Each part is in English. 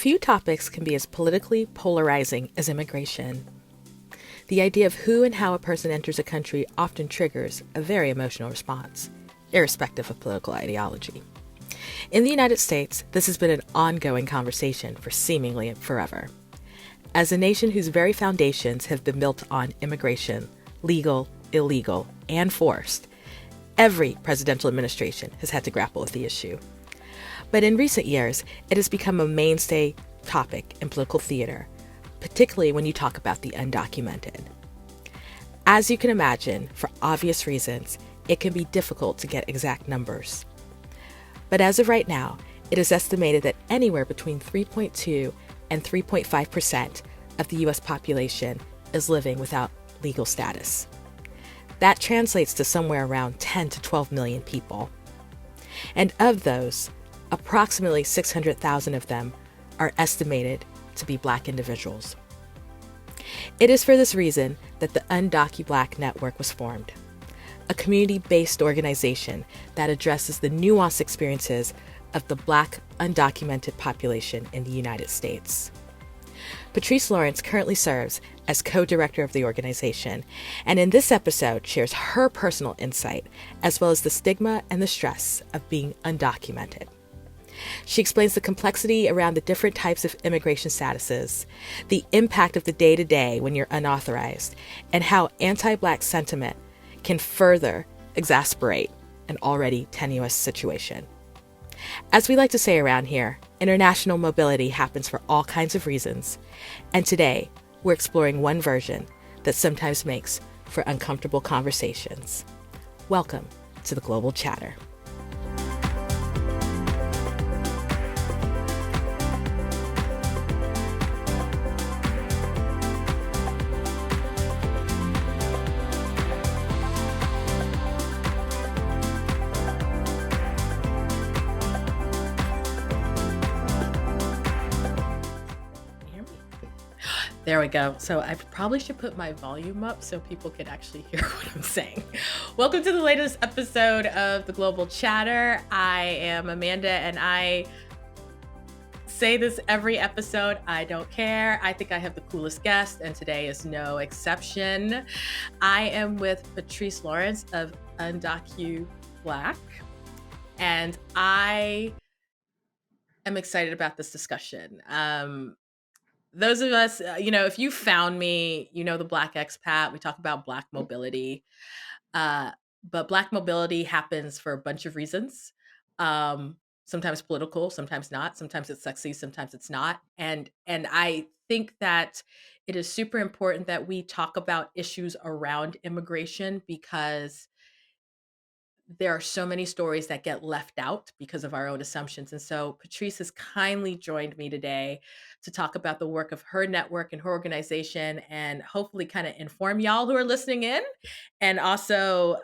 Few topics can be as politically polarizing as immigration. The idea of who and how a person enters a country often triggers a very emotional response, irrespective of political ideology. In the United States, this has been an ongoing conversation for seemingly forever. As a nation whose very foundations have been built on immigration, legal, illegal, and forced, every presidential administration has had to grapple with the issue. But in recent years, it has become a mainstay topic in political theater, particularly when you talk about the undocumented. As you can imagine, for obvious reasons, it can be difficult to get exact numbers. But as of right now, it is estimated that anywhere between 3.2 and 3.5% of the U.S. population is living without legal status. That translates to somewhere around 10 to 12 million people. And of those, approximately 600,000 of them are estimated to be Black individuals. It is for this reason that the UnDocuBlack Network was formed, a community-based organization that addresses the nuanced experiences of the Black undocumented population in the United States. Patrice Lawrence currently serves as co-director of the organization, and in this episode shares her personal insight, as well as the stigma and the stress of being undocumented. She explains the complexity around the different types of immigration statuses, the impact of the day-to-day when you're unauthorized, and how anti-Black sentiment can further exacerbate an already tenuous situation. As we like to say around here, international mobility happens for all kinds of reasons, and today we're exploring one version that sometimes makes for uncomfortable conversations. Welcome to the Global Chatter. There we go. So I probably should put my volume up so people can actually hear what I'm saying. Welcome to the latest episode of the Global Chatter. I am Amanda, and I say this every episode. I don't care. I think I have the coolest guest, and today is no exception. I am with Patrice Lawrence of UnDocuBlack, and I am excited about this discussion. Those of us, if you found me, you know the Black expat. We talk about Black mobility, but Black mobility happens for a bunch of reasons. Sometimes political, sometimes not. Sometimes it's sexy, sometimes it's not. And I think that it is super important that we talk about issues around immigration because there are so many stories that get left out because of our own assumptions. And so Patrice has kindly joined me today to talk about the work of her network and her organization, and hopefully kind of inform y'all who are listening in, and also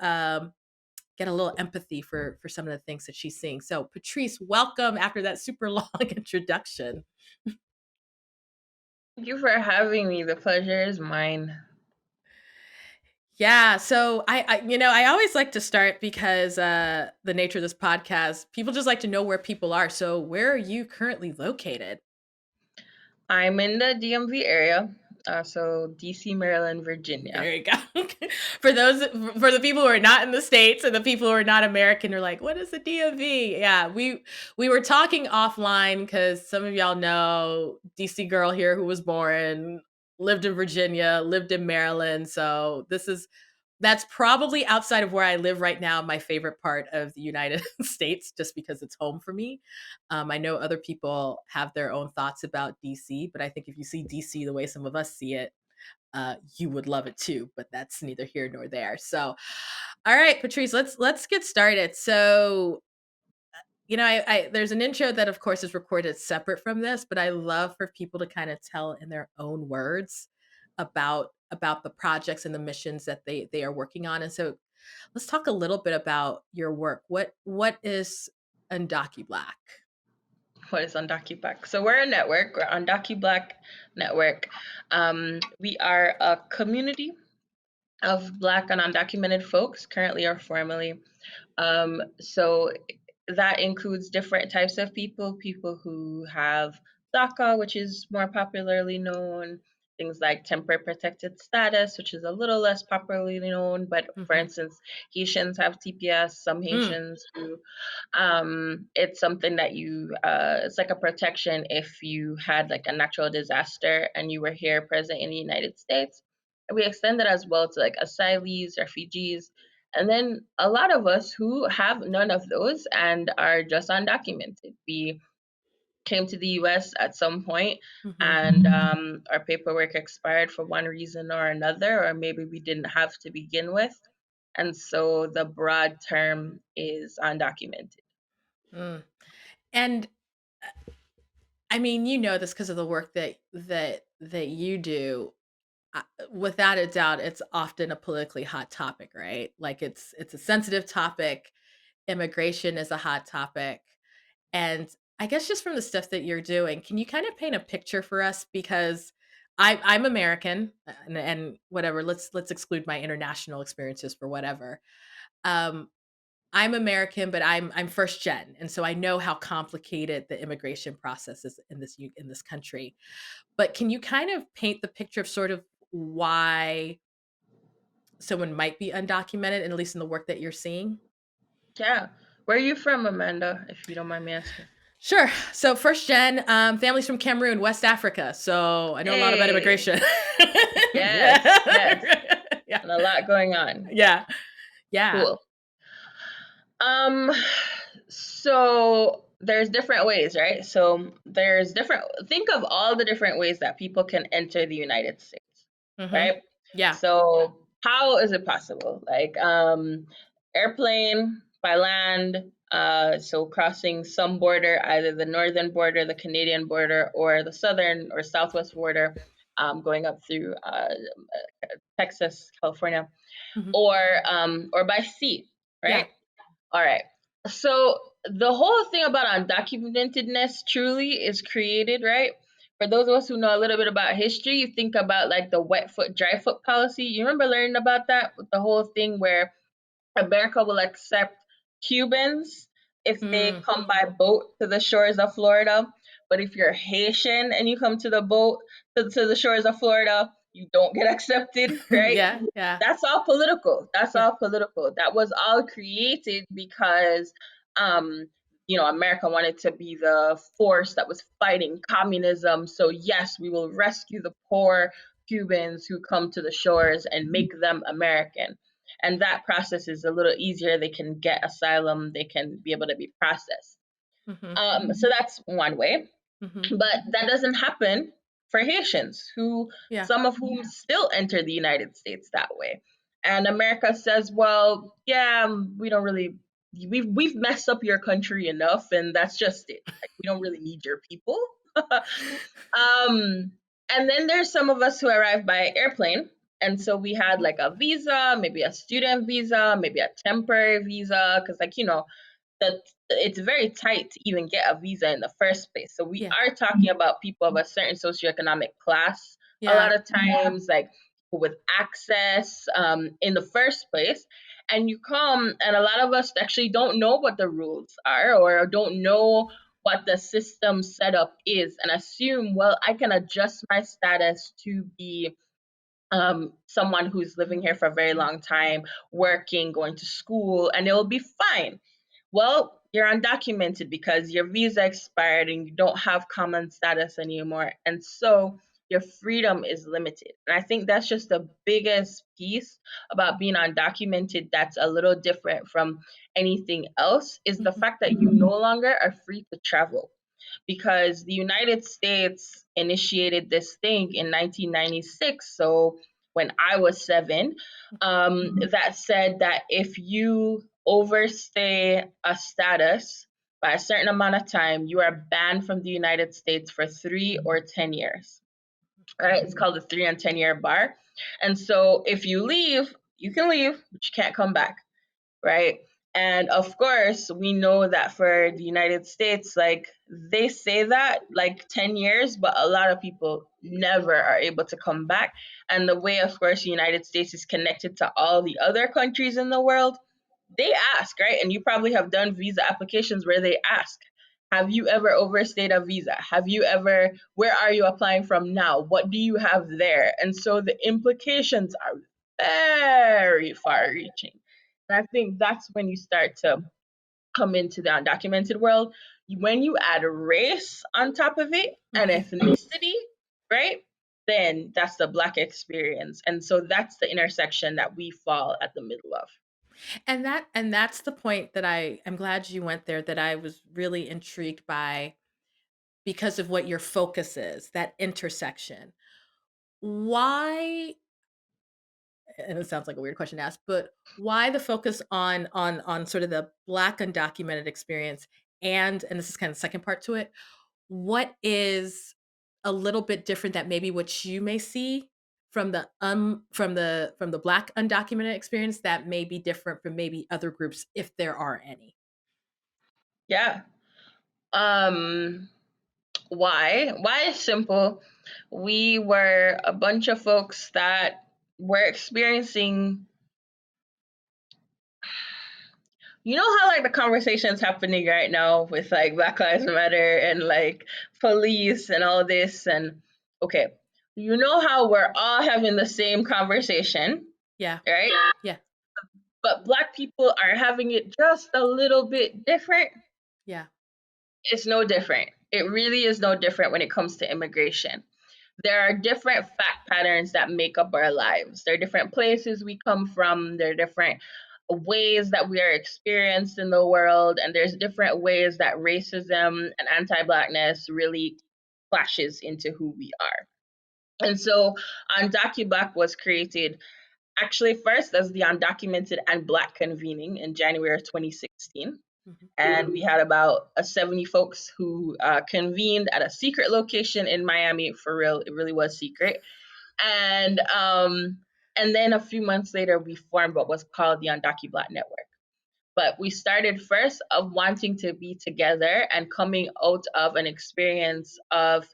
get a little empathy for some of the things that she's seeing. So Patrice, welcome after that super long introduction. Thank you for having me. The pleasure is mine. Yeah, so I always like to start because the nature of this podcast, people just like to know where people are. So where are you currently located? I'm in the DMV area, so DC, Maryland, Virginia. There you go. For the people who are not in the States and the people who are not American are like, what is the DMV? Yeah, we were talking offline because some of y'all know DC girl here who was born, lived in Virginia, lived in Maryland. So that's probably outside of where I live right now, my favorite part of the United States, just because it's home for me. I know other people have their own thoughts about DC, but I think if you see DC the way some of us see it, you would love it too. But that's neither here nor there. So, all right, Patrice, let's get started. So, there's an intro that, of course, is recorded separate from this, but I love for people to kind of tell in their own words about the projects and the missions that they are working on. And so, let's talk a little bit about your work. What is UnDocuBlack? What is UnDocuBlack? So we're a network. We're UnDocuBlack Network. We are a community of Black and undocumented folks, currently or formerly. So that includes different types of people who have DACA, which is more popularly known, things like temporary protected status, which is a little less popularly known. But for Mm-hmm. instance, Haitians have TPS, some Mm. Haitians do. It's something that it's like a protection if you had like a natural disaster and you were here present in the United States. We extend it as well to like asylees, refugees, and then a lot of us who have none of those and are just undocumented. We came to the US at some point Mm-hmm. and our paperwork expired for one reason or another, or maybe we didn't have to begin with. And so the broad term is undocumented. Mm. And I mean, you know this because of the work that you do. Uh, Without a doubt, it's often a politically hot topic, right? Like it's a sensitive topic. Immigration is a hot topic. And I guess just from the stuff that you're doing, can you kind of paint a picture for us? Because I'm American, and whatever. Let's exclude my international experiences for whatever. Um, I'm American, but I'm first gen, and so I know how complicated the immigration process is in this country. But can you kind of paint the picture of sort of why someone might be undocumented, and at least in the work that you're seeing? Yeah. Where are you from, Amanda, if you don't mind me asking? Sure. So first gen, families from Cameroon, West Africa. So I know a lot about Hey, immigration. yes, yes. Yeah. Yeah. And a lot going on. Yeah. Yeah. Cool. Um, so there's different ways, right? So there's different, think of all the different ways that people can enter the United States, Hmm. right? Yeah. So how is it possible? Like airplane, by land, so crossing some border, either the northern border, the Canadian border, or the southern or southwest border, going up through Texas, California, Hmm. or by sea, Yeah. right? All right. So the whole thing about undocumentedness truly is created, right? For those of us who know a little bit about history, you think about like the wet foot, dry foot policy. You remember learning about that with the whole thing where America will accept Cubans if they Mm. come by boat to the shores of Florida. But if you're Haitian and you come to the boat to the shores of Florida, you don't get accepted, right? Yeah. Yeah. That's all political. That's Yeah. all political. That was all created because um America wanted to be the force that was fighting communism. So yes, we will rescue the poor Cubans who come to the shores and make them American. And that process is a little easier. They can get asylum, they can be able to be processed. Hmm. So that's one way. Hmm. But that doesn't happen for Haitians, who Yeah. some of whom still enter the United States that way. And America says, well, yeah, we don't really we've messed up your country enough, and that's just it. Like, we don't really need your people. And then there's some of us who arrive by airplane. And so we had like a visa, maybe a student visa, maybe a temporary visa, because that it's very tight to even get a visa in the first place. So we Yeah. are talking about people of a certain socioeconomic class a Yeah. lot of times, like people with access in the first place. And you come, and a lot of us actually don't know what the rules are or don't know what the system setup is and assume, well, I can adjust my status to be someone who's living here for a very long time, working, going to school, and it'll be fine. Well, you're undocumented because your visa expired and you don't have common status anymore. And so your freedom is limited. And I think that's just the biggest piece about being undocumented that's a little different from anything else is the Hmm. fact that you no longer are free to travel because the United States initiated this thing in 1996. So when I was 7, that said that if you overstay a status by a certain amount of time, you are banned from the United States for 3 or 10 years. All right, it's called the 3 and 10 year bar. And so if you leave, you can leave, but you can't come back, right? And of course, we know that for the United States, like they say that like 10 years, but a lot of people never are able to come back. And the way, of course, the United States is connected to all the other countries in the world, they ask, right? And you probably have done visa applications where they ask, Have you ever overstayed a visa? Where are you applying from now? What do you have there? And so the implications are very far reaching. And I think that's when you start to come into the undocumented world. When you add race on top of it and ethnicity, right? Then that's the Black experience. And so that's the intersection that we fall at the middle of. And that's the point that I'm glad you went there, that I was really intrigued by, because of what your focus is, that intersection. Why, and it sounds like a weird question to ask, but why the focus on sort of the Black undocumented experience, and this is kind of the second part to it, what is a little bit different that maybe what you may see from the Black undocumented experience that may be different from maybe other groups, if there are any? Yeah. Um why is simple. We were a bunch of folks that were experiencing, you know how like the conversations happening right now with like Black Lives Matter and like police and all this, and okay, you know how we're all having the same conversation, Yeah. right? Yeah. But Black people are having it just a little bit different. Yeah. It's no different. It really is no different when it comes to immigration. There are different fact patterns that make up our lives. There are different places we come from. There are different ways that we are experienced in the world. And there's different ways that racism and anti Blackness really clashes into who we are. And so UnDocuBlack was created actually first as the Undocumented and Black Convening in January of 2016. Mhm. And we had about 70 folks who convened at a secret location in Miami. For real, it really was secret. And and then a few months later, we formed what was called the UnDocuBlack Network. But we started first of wanting to be together and coming out of an experience of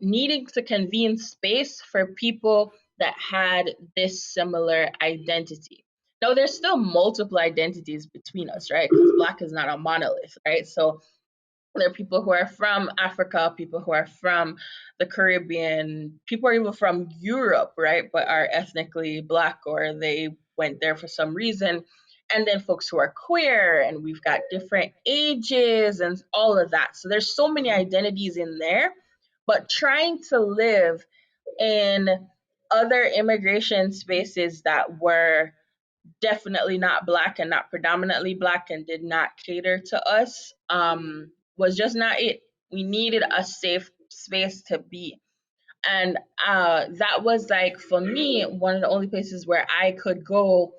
needing to convene space for people that had this similar identity. Now, there's still multiple identities between us, right? Because Black is not a monolith, right? So there are people who are from Africa, people who are from the Caribbean, people are even from Europe, right? But are ethnically Black or they went there for some reason. And then folks who are queer, and we've got different ages and all of that. So there's so many identities in there. But trying to live in other immigration spaces that were definitely not Black and not predominantly Black and did not cater to us was just not it. We needed a safe space to be. And that was like, for me, one of the only places where I could go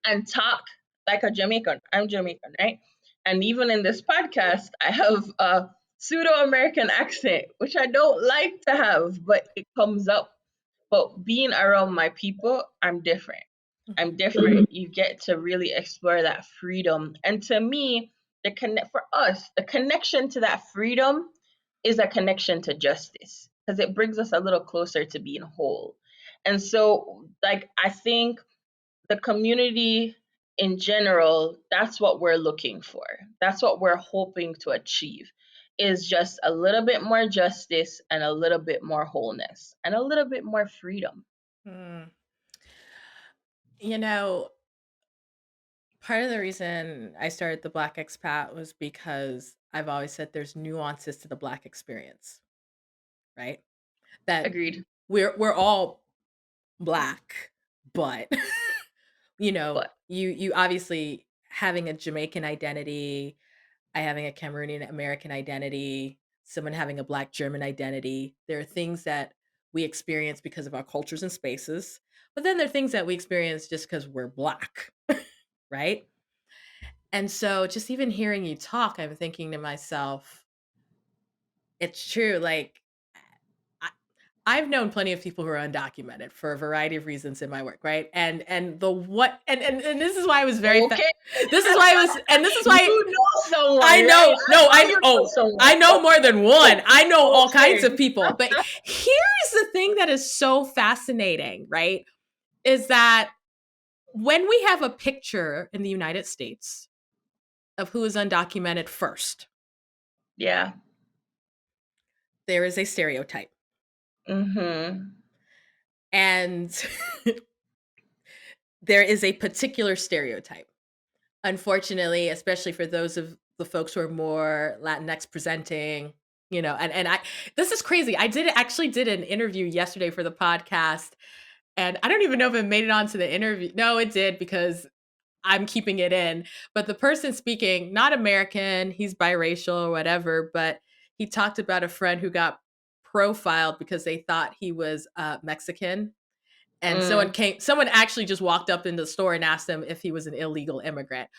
and talk like a Jamaican. I'm Jamaican, right? And even in this podcast, I have a pseudo American accent, which I don't like to have, but it comes up. But being around my people, I'm different. I'm different. You get to really explore that freedom. And to me, for us, the connection to that freedom is a connection to justice because it brings us a little closer to being whole. And so, like, I think the community in general, that's what we're looking for. That's what we're hoping to achieve is just a little bit more justice and a little bit more wholeness and a little bit more freedom. Mm. You know, part of the reason I started the Black Expat was because I've always said there's nuances to the Black experience, right? That Agreed. we're all Black, but But you obviously having a Jamaican identity, I having a Cameroonian American identity, someone having a Black German identity. There are things that we experience because of our cultures and spaces, but then there are things that we experience just because we're Black, right? And so just even hearing you talk, I'm thinking to myself, it's true. Like, I, I've known plenty of people who are undocumented for a variety of reasons in my work, right? And the what and this is why I was okay, this is why I was and this is why you know I someone, right? know, no, I know you know someone. I know more than one. I know all kinds Okay. of people. But here's the thing that is so fascinating, right? Is that when we have a picture in the United States of who is undocumented first, Yeah. There is a stereotype. Mm-hmm. And there is a particular stereotype. Unfortunately, especially for those of the folks who are more Latinx presenting, and I this is crazy. I actually did an interview yesterday for the podcast, and I don't even know if it made it onto the interview. No, it did because I'm keeping it in. But the person speaking, not American, he's biracial or whatever, but he talked about a friend who got profiled because they thought he was Mexican. And Mm, someone actually just walked up in the store and asked him if he was an illegal immigrant,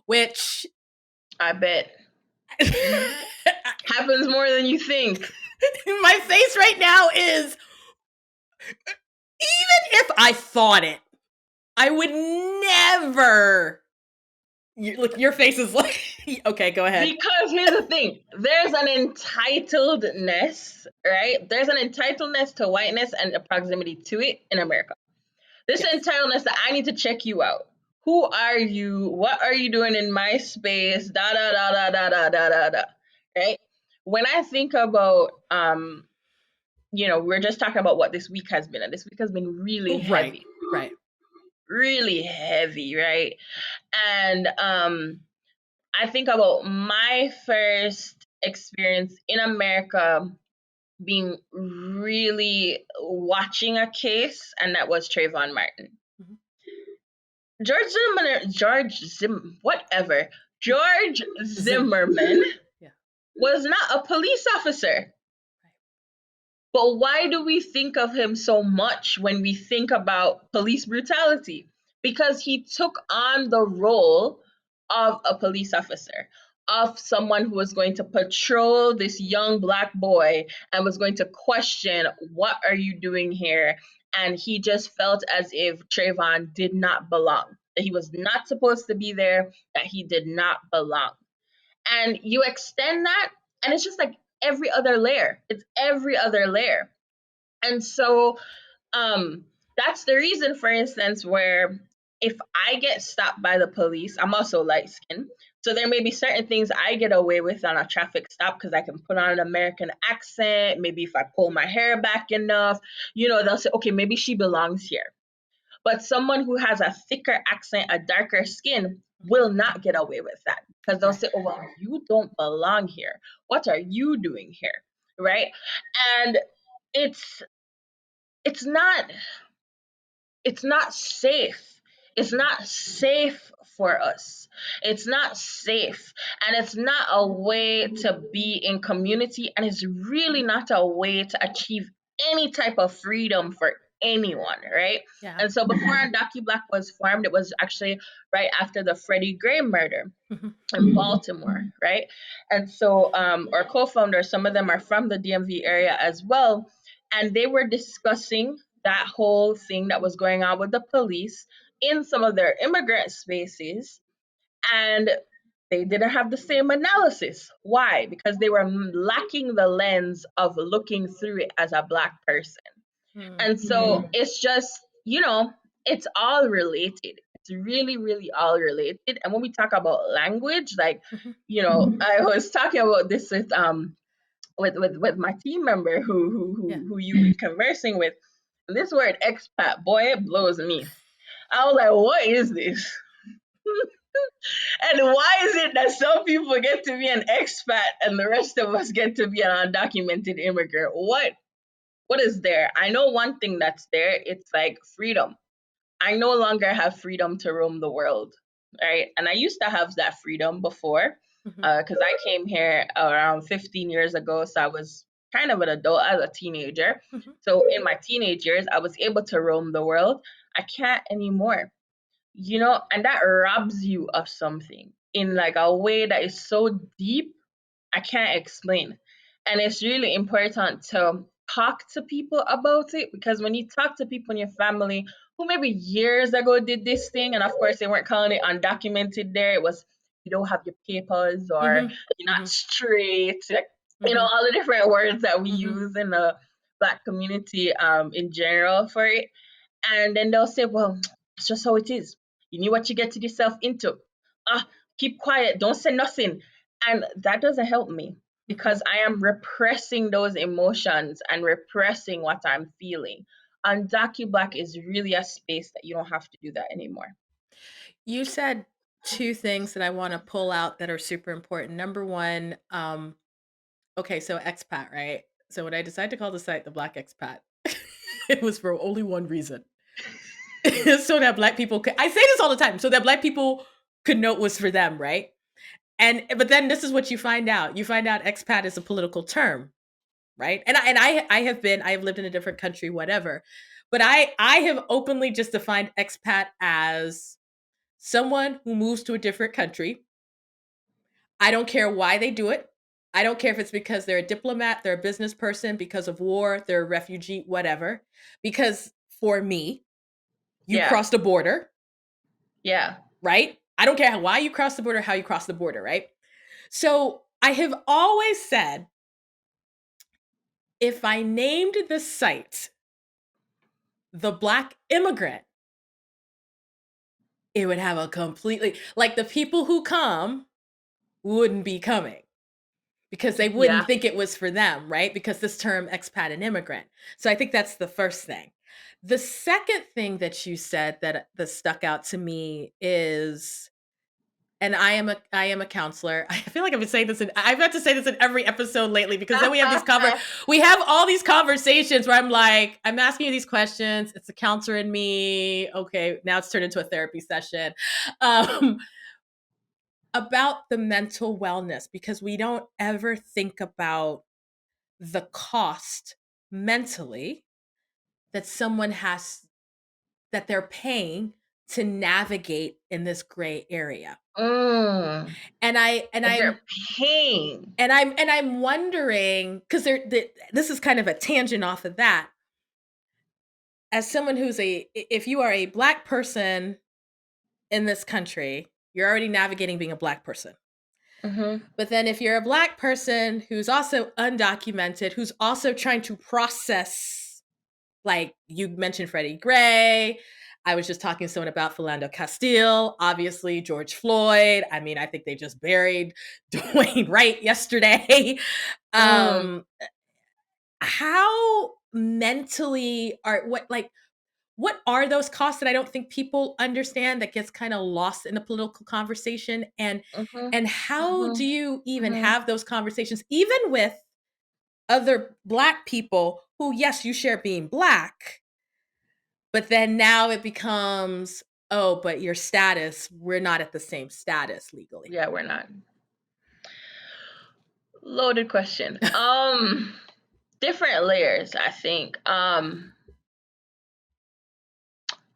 which I bet. Happens more than you think. my face right now is, even if I thought it, I would never. Look, your face is like, okay, go ahead. Because here's the thing, there's an entitledness, right? There's an entitledness to whiteness and a proximity to it in America. This Yes. entitledness that I need to check you out. Who are you? What are you doing in my space? Da da da da da da da da da. Right? When I think about we're just talking about what this week has been, and this week has been really Right. heavy. Right. Really heavy, right? And I think about my first experience in America being really watching a case, and that was Trayvon Martin. Mhm. George Zim. Zimmerman Yeah. was not a police officer. Right. But why do we think of him so much when we think about police brutality? Because he took on the role of a police officer, of someone who was going to patrol this young black boy and was going to question, what are you doing here? And he just felt as if Trayvon did not belong, that he was not supposed to be there, that he did not belong. And you extend that, and it's just like every other layer. It's every other layer. And so that's the reason, for instance, where if I get stopped by the police, I'm also light skinned. So there may be certain things I get away with on a traffic stop because I can put on an American accent. Maybe if I pull my hair back enough, they'll say, okay, maybe she belongs here. But someone who has a thicker accent, a darker skin, will not get away with that because they'll Right. say, oh, well, you don't belong here. What are you doing here? Right. And it's it's not it's not safe. It's not safe for us. It's not safe. And it's not a way to be in community. And it's really not a way to achieve any type of freedom for anyone, right? Yeah. And so before UnDocuBlack was formed, it was actually right after the Freddie Gray murder Mhm. in Baltimore, right? And so our co-founders, some of them are from the DMV area as well, and they were discussing that whole thing that was going on with the police in some of their immigrant spaces, and they didn't have the same analysis. Why? Because they were lacking the lens of looking through it as a black person. Mm. And so it's just, it's all related. It's really, really all related. And when we talk about language, like, Mhm. I was talking about this with my team member Yeah. who you've been conversing with. And this word expat, boy, it blows me. I was like, what is this? And why is it that some people get to be an expat and the rest of us get to be an undocumented immigrant? What is there? I know one thing that's there. It's like freedom. I no longer have freedom to roam the world, right? And I used to have that freedom before Mhm. because I came here around 15 years ago. So I was kind of an adult as a teenager. Mhm. So in my teenage years, I was able to roam the world. I can't anymore, and that robs you of something in like a way that is so deep I can't explain. And it's really important to talk to people about it because when you talk to people in your family who maybe years ago did this thing, and of course they weren't calling it undocumented there, it was you don't have your papers or Mhm. you're not Mhm. straight, like, Mhm. all the different words that we Mhm. use in the black community in general for it. And then they'll say, well, it's just how it is. You knew what you get yourself into. Ah, keep quiet, don't say nothing. And that doesn't help me. because I am repressing those emotions and repressing what I'm feeling. And DocuBlack is really a space that you don't have to do that anymore. You said two things that I want to pull out that are super important. Number one, okay, so expat, right? So when I decided to call the site the Black Expat, it was for only one reason. So that Black people could, I say this all the time, so that Black people could know it was for them, right? And but then this is what you find out. You find out expat is a political term, right? I have lived in a different country, whatever. But I have openly just defined expat as someone who moves to a different country. I don't care why they do it. I don't care if it's because they're a diplomat, they're a business person, because of war, they're a refugee, whatever. Because for me, you Yeah. crossed a border, Yeah. right? I don't care why you cross the border, how you cross the border, right? So I have always said, if I named the site the Black Immigrant, it would have a completely, like, the people who come wouldn't be coming because they wouldn't Yeah. think it was for them, right? Because this term expat and immigrant. So I think that's the first thing. The second thing that you said that stuck out to me is, and I am a counselor. I feel like I've been saying this I've had to say this in every episode lately, because then we have all these conversations where I'm like, I'm asking you these questions. It's a counselor in me. Okay, now it's turned into a therapy session. Um, about the mental wellness, because we don't ever think about the cost mentally that someone has, that they're paying to navigate in this gray area. Mm. And I and Is I'm there pain? and I'm wondering, because this is kind of a tangent off of that. As someone who's if you are a Black person in this country, you're already navigating being a Black person. Mm-hmm. But then if you're a Black person who's also undocumented, who's also trying to process, like you mentioned Freddie Gray, I was just talking to someone about Philando Castile, obviously George Floyd. I mean, I think they just buried Dwayne Wright yesterday. Mm. How mentally what are those costs that I don't think people understand, that gets kind of lost in the political conversation? Mm-hmm. And how Mm-hmm. do you even Mm-hmm. have those conversations, even with other Black people who, yes, you share being Black, but then now it becomes, oh, but your status, we're not at the same status legally. Yeah, we're not. Loaded question. Different layers, I think.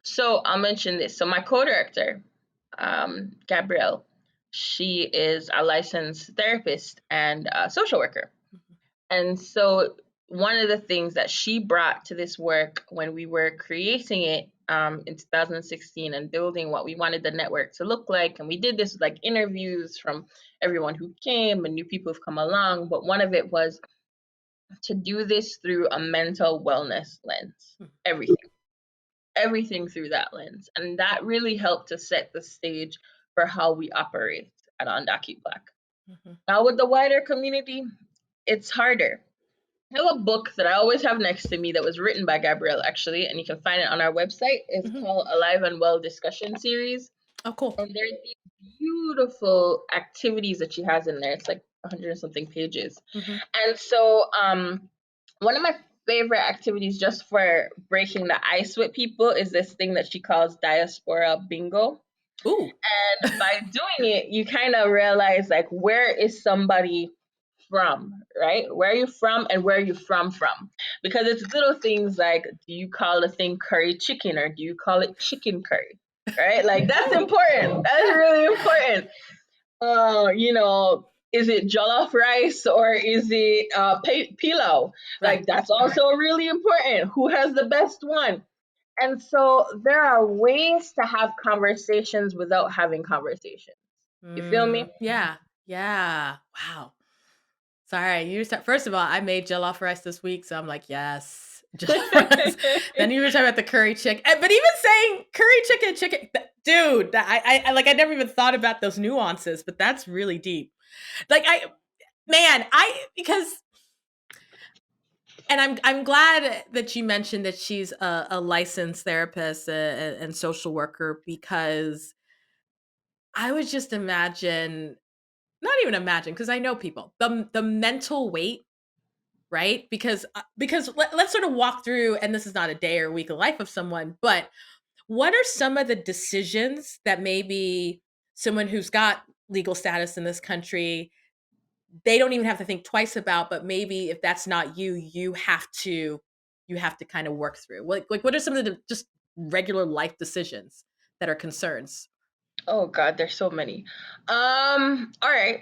So I'll mention this. So my co-director, Gabrielle, she is a licensed therapist and a social worker. And so one of the things that she brought to this work when we were creating it in 2016 and building what we wanted the network to look like, and we did this with like interviews from everyone who came and new people who've come along, but one of it was to do this through a mental wellness lens. Everything through that lens. And that really helped to set the stage for how we operate at UnDocuBlack. Mm-hmm. Now, with the wider community, it's harder. I have a book that I always have next to me that was written by Gabrielle, actually, and you can find it on our website. It's Mm-hmm. called Alive and Well Discussion Series. Oh, cool. And there's these beautiful activities that she has in there. It's like 100 and something pages. Mm-hmm. And so, one of my favorite activities just for breaking the ice with people is this thing that she calls diaspora bingo. Ooh. And by doing it, you kind of realize like, where is somebody from, right? Where are you from and where are you from? Because it's little things like, do you call a thing curry chicken or do you call it chicken curry? Right? Like that's important. That's really important. You know, is it jollof rice or is it pilau? Right. Like that's also really important. Who has the best one? And so there are ways to have conversations without having conversations. You feel me? Yeah. Yeah. Wow. Sorry, you start. First of all, I made jollof rice this week, so I'm like, yes, jollof rice. Then you were talking about the curry chicken, but even saying curry chicken, dude, I like, I never even thought about those nuances, but that's really deep. Like Man, I'm glad that you mentioned that she's a licensed therapist and social worker, because I would just imagine, not even imagine, because I know people, the mental weight, right? Because let's sort of walk through, and this is not a day or week of life of someone, but what are some of the decisions that maybe someone who's got legal status in this country, they don't even have to think twice about, but maybe if that's not you, you have to kind of work through. Like what are some of the just regular life decisions that are concerns? Oh God, there's so many. All right.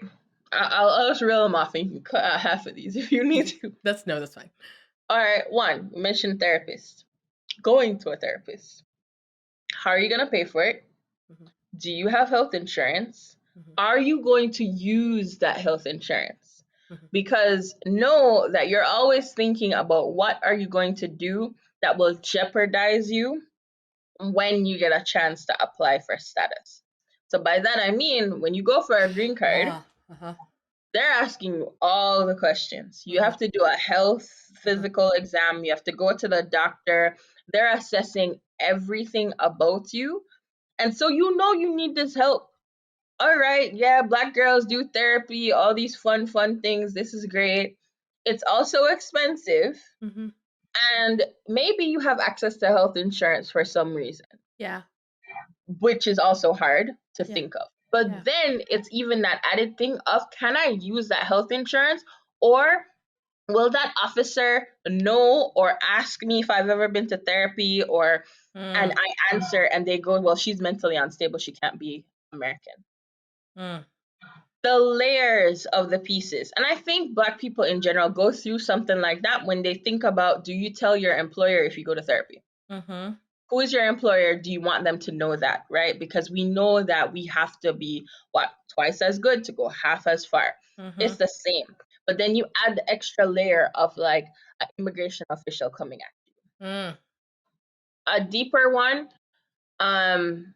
I'll just reel them off and you can cut out half of these if you need to. That's fine. All right. One, you mentioned therapist. Going to a therapist. How are you gonna pay for it? Mhm, Do you have health insurance? mhm, Are you going to use that health insurance? mhm, Because know that you're always thinking about what are you going to do that will jeopardize you when you get a chance to apply for status. So by that I mean when you go for a green card, uh-huh, they're asking you all the questions. You mhm, have to do a health mhm, physical exam, you have to go to the doctor. They're assessing everything about you. And so you know you need this help. All right, yeah, black girls do therapy, all these fun things. This is great. It's also expensive. mhm. And maybe you have access to health insurance for some reason, Yeah, which is also hard to yeah, think of. But yeah. then it's even that added thing of can I use that health insurance? Or will that officer know or ask me if I've ever been to therapy or and Mm, I answer and they go, well, she's mentally unstable, she can't be American. mm, The layers of the pieces. And I think black people in general go through something like that when they think about do you tell your employer if you go to therapy? mhm, Who is your employer? Do you want them to know that, right? Because we know that we have to be what twice as good to go half as far. It's mhm, the same. But then you add the extra layer of like an immigration official coming at you. mm, A deeper one, um,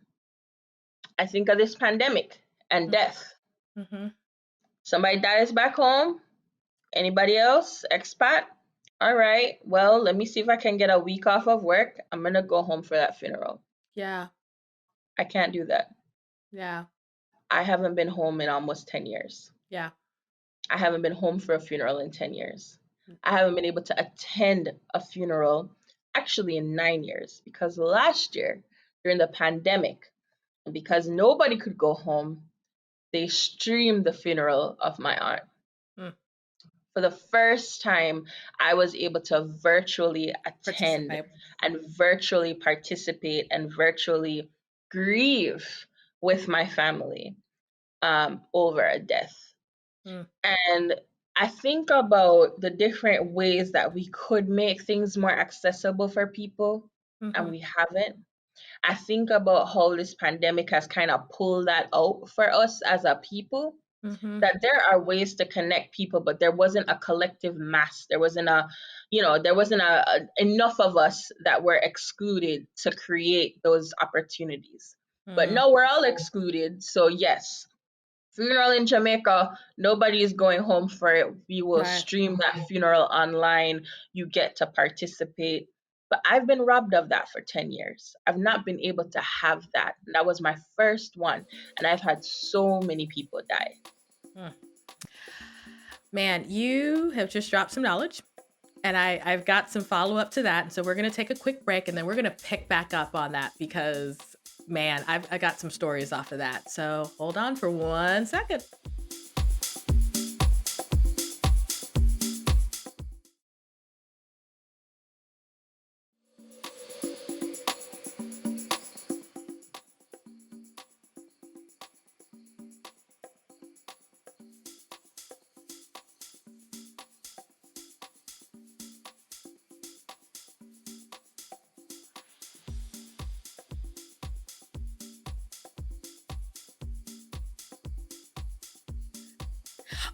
I think of this pandemic and mm, death. mhm. Somebody dies back home. Anybody else? Expat? All right. Well, let me see if I can get a week off of work. I'm gonna go home for that funeral. Yeah, I can't do that. yeah, I haven't been home in almost 10 years. yeah. I haven't been home for a funeral in 10 years. I haven't been able to attend a funeral actually in 9 years because last year during the pandemic, and because nobody could go home, they streamed the funeral of my aunt. Mm. For the first time, I was able to virtually attend Participate. and virtually participate and virtually grieve with my family over a death. Mm, And I think about the different ways that we could make things more accessible for people, and mhm, we haven't. I think about how this pandemic has kind of pulled that out for us as a people, mhm, that there are ways to connect people, but there wasn't a collective mass. There wasn't a enough of us that were excluded to create those opportunities. But mm. no, we're all excluded. So yes, funeral in Jamaica, nobody is going home for it. We will Right. stream that funeral online. You get to participate. But I've been robbed of that for 10 years. I've not been able to have that. And that was my first one. And I've had so many people die. Mm. Man, you have just dropped some knowledge, and I've got some follow up to that. And so we're going to take a quick break, and then we're going to pick back up on that because, man, I got some stories off of that. So hold on for 1 second.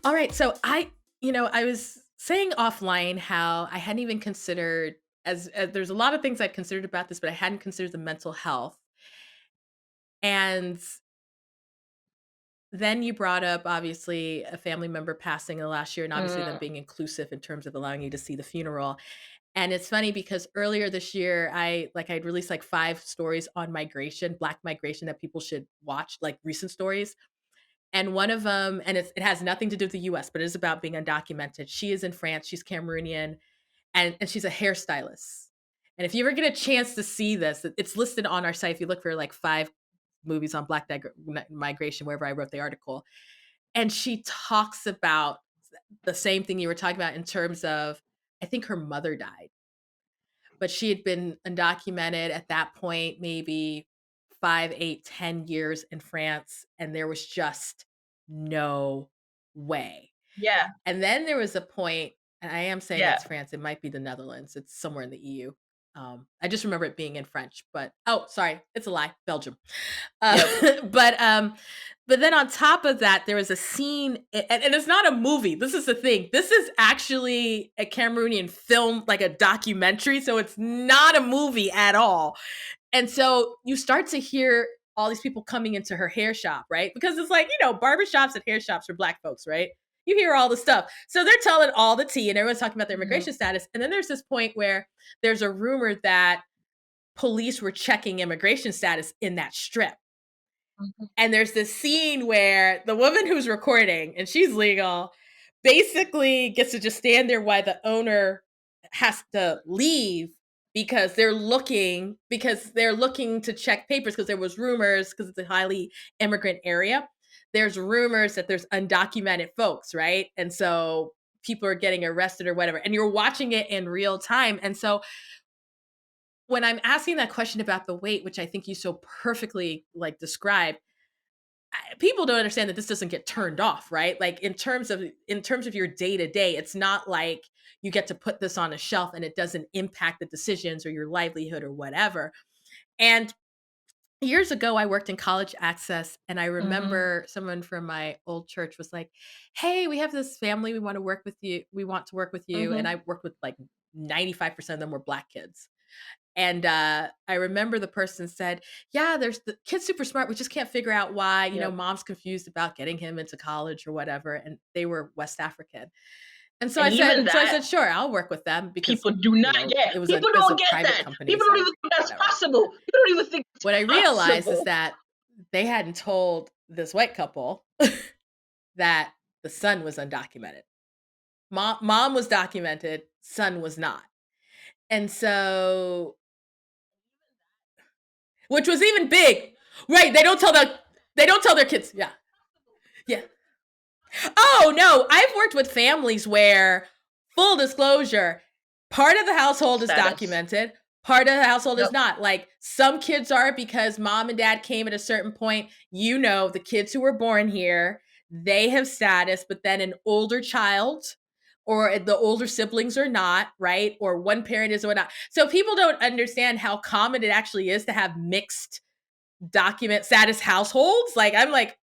All right. So I was saying offline how I hadn't even considered, as there's a lot of things I'd considered about this, but I hadn't considered the mental health. And then you brought up, obviously, a family member passing in the last year and obviously them Mm, being inclusive in terms of allowing you to see the funeral. And it's funny because earlier this year, I'd released like 5 stories on migration, Black migration that people should watch, like recent stories. And one of them, and it has nothing to do with the US, but it is about being undocumented. She is in France, she's Cameroonian, and she's a hairstylist. And if you ever get a chance to see this, it's listed on our site. If you look for like 5 movies on Black migration, wherever I wrote the article, and she talks about the same thing you were talking about in terms of, I think her mother died, but she had been undocumented at that point, maybe 5, 8, 10 years in France, and there was just no way. yeah, And then there was a point, and I am saying yeah. it's France, it might be the Netherlands, it's somewhere in the EU. I just remember it being in French, but oh, sorry, it's a lie, Belgium. Uh, Yep. but um, but then on top of that, there was a scene, and it's not a movie. This is the thing. This is actually a Cameroonian film, like a documentary. So it's not a movie at all. And so you start to hear all these people coming into her hair shop, right? Because it's like, barbershops and hair shops for Black folks, right? You hear all the stuff. So they're telling all the tea and everyone's talking about their Mhm, immigration status. And then there's this point where there's a rumor that police were checking immigration status in that strip. mhm. And there's this scene where the woman who's recording, and she's legal, basically gets to just stand there while the owner has to leave because they're looking to check papers because there was rumors because it's a highly immigrant area. There's rumors that there's undocumented folks, right? And so people are getting arrested or whatever. And you're watching it in real time. And so when I'm asking that question about the weight, which I think you so perfectly like described, people don't understand that this doesn't get turned off, right? Like in terms of your day to day, it's not like you get to put this on a shelf and it doesn't impact the decisions or your livelihood or whatever. And years ago, I worked in college access, and I Mhm. remember someone from my old church was like, "Hey, we have this family. We want to work with you. We want to work with you." And Mhm. I worked with like 95% of them were Black kids. And, I remember the person said, "Yeah, there's the kid's super smart. We just can't figure out why, Yep. mom's confused about getting him into college or whatever." And they were West African. And so And I even said so I that, said, "Sure, I'll work with them," because, people do not get. it was a People it was a don't get private that. company, People don't so even think that's whatever. possible. People don't even think it's What I realized is possible. that they hadn't told this white couple that the son was undocumented. Mom was documented, son was not. And so, which was even big. Right, they don't tell their kids. Yeah. Yeah. Oh, no, I've worked with families where, full disclosure, part of the household is Status. documented, part of the household is Yep. not. Like, some kids are because mom and dad came at a certain point. The kids who were born here, they have status, but then an older child or the older siblings are not, right? Or one parent is or not. So people don't understand how common it actually is to have mixed document status households. Like, I'm like,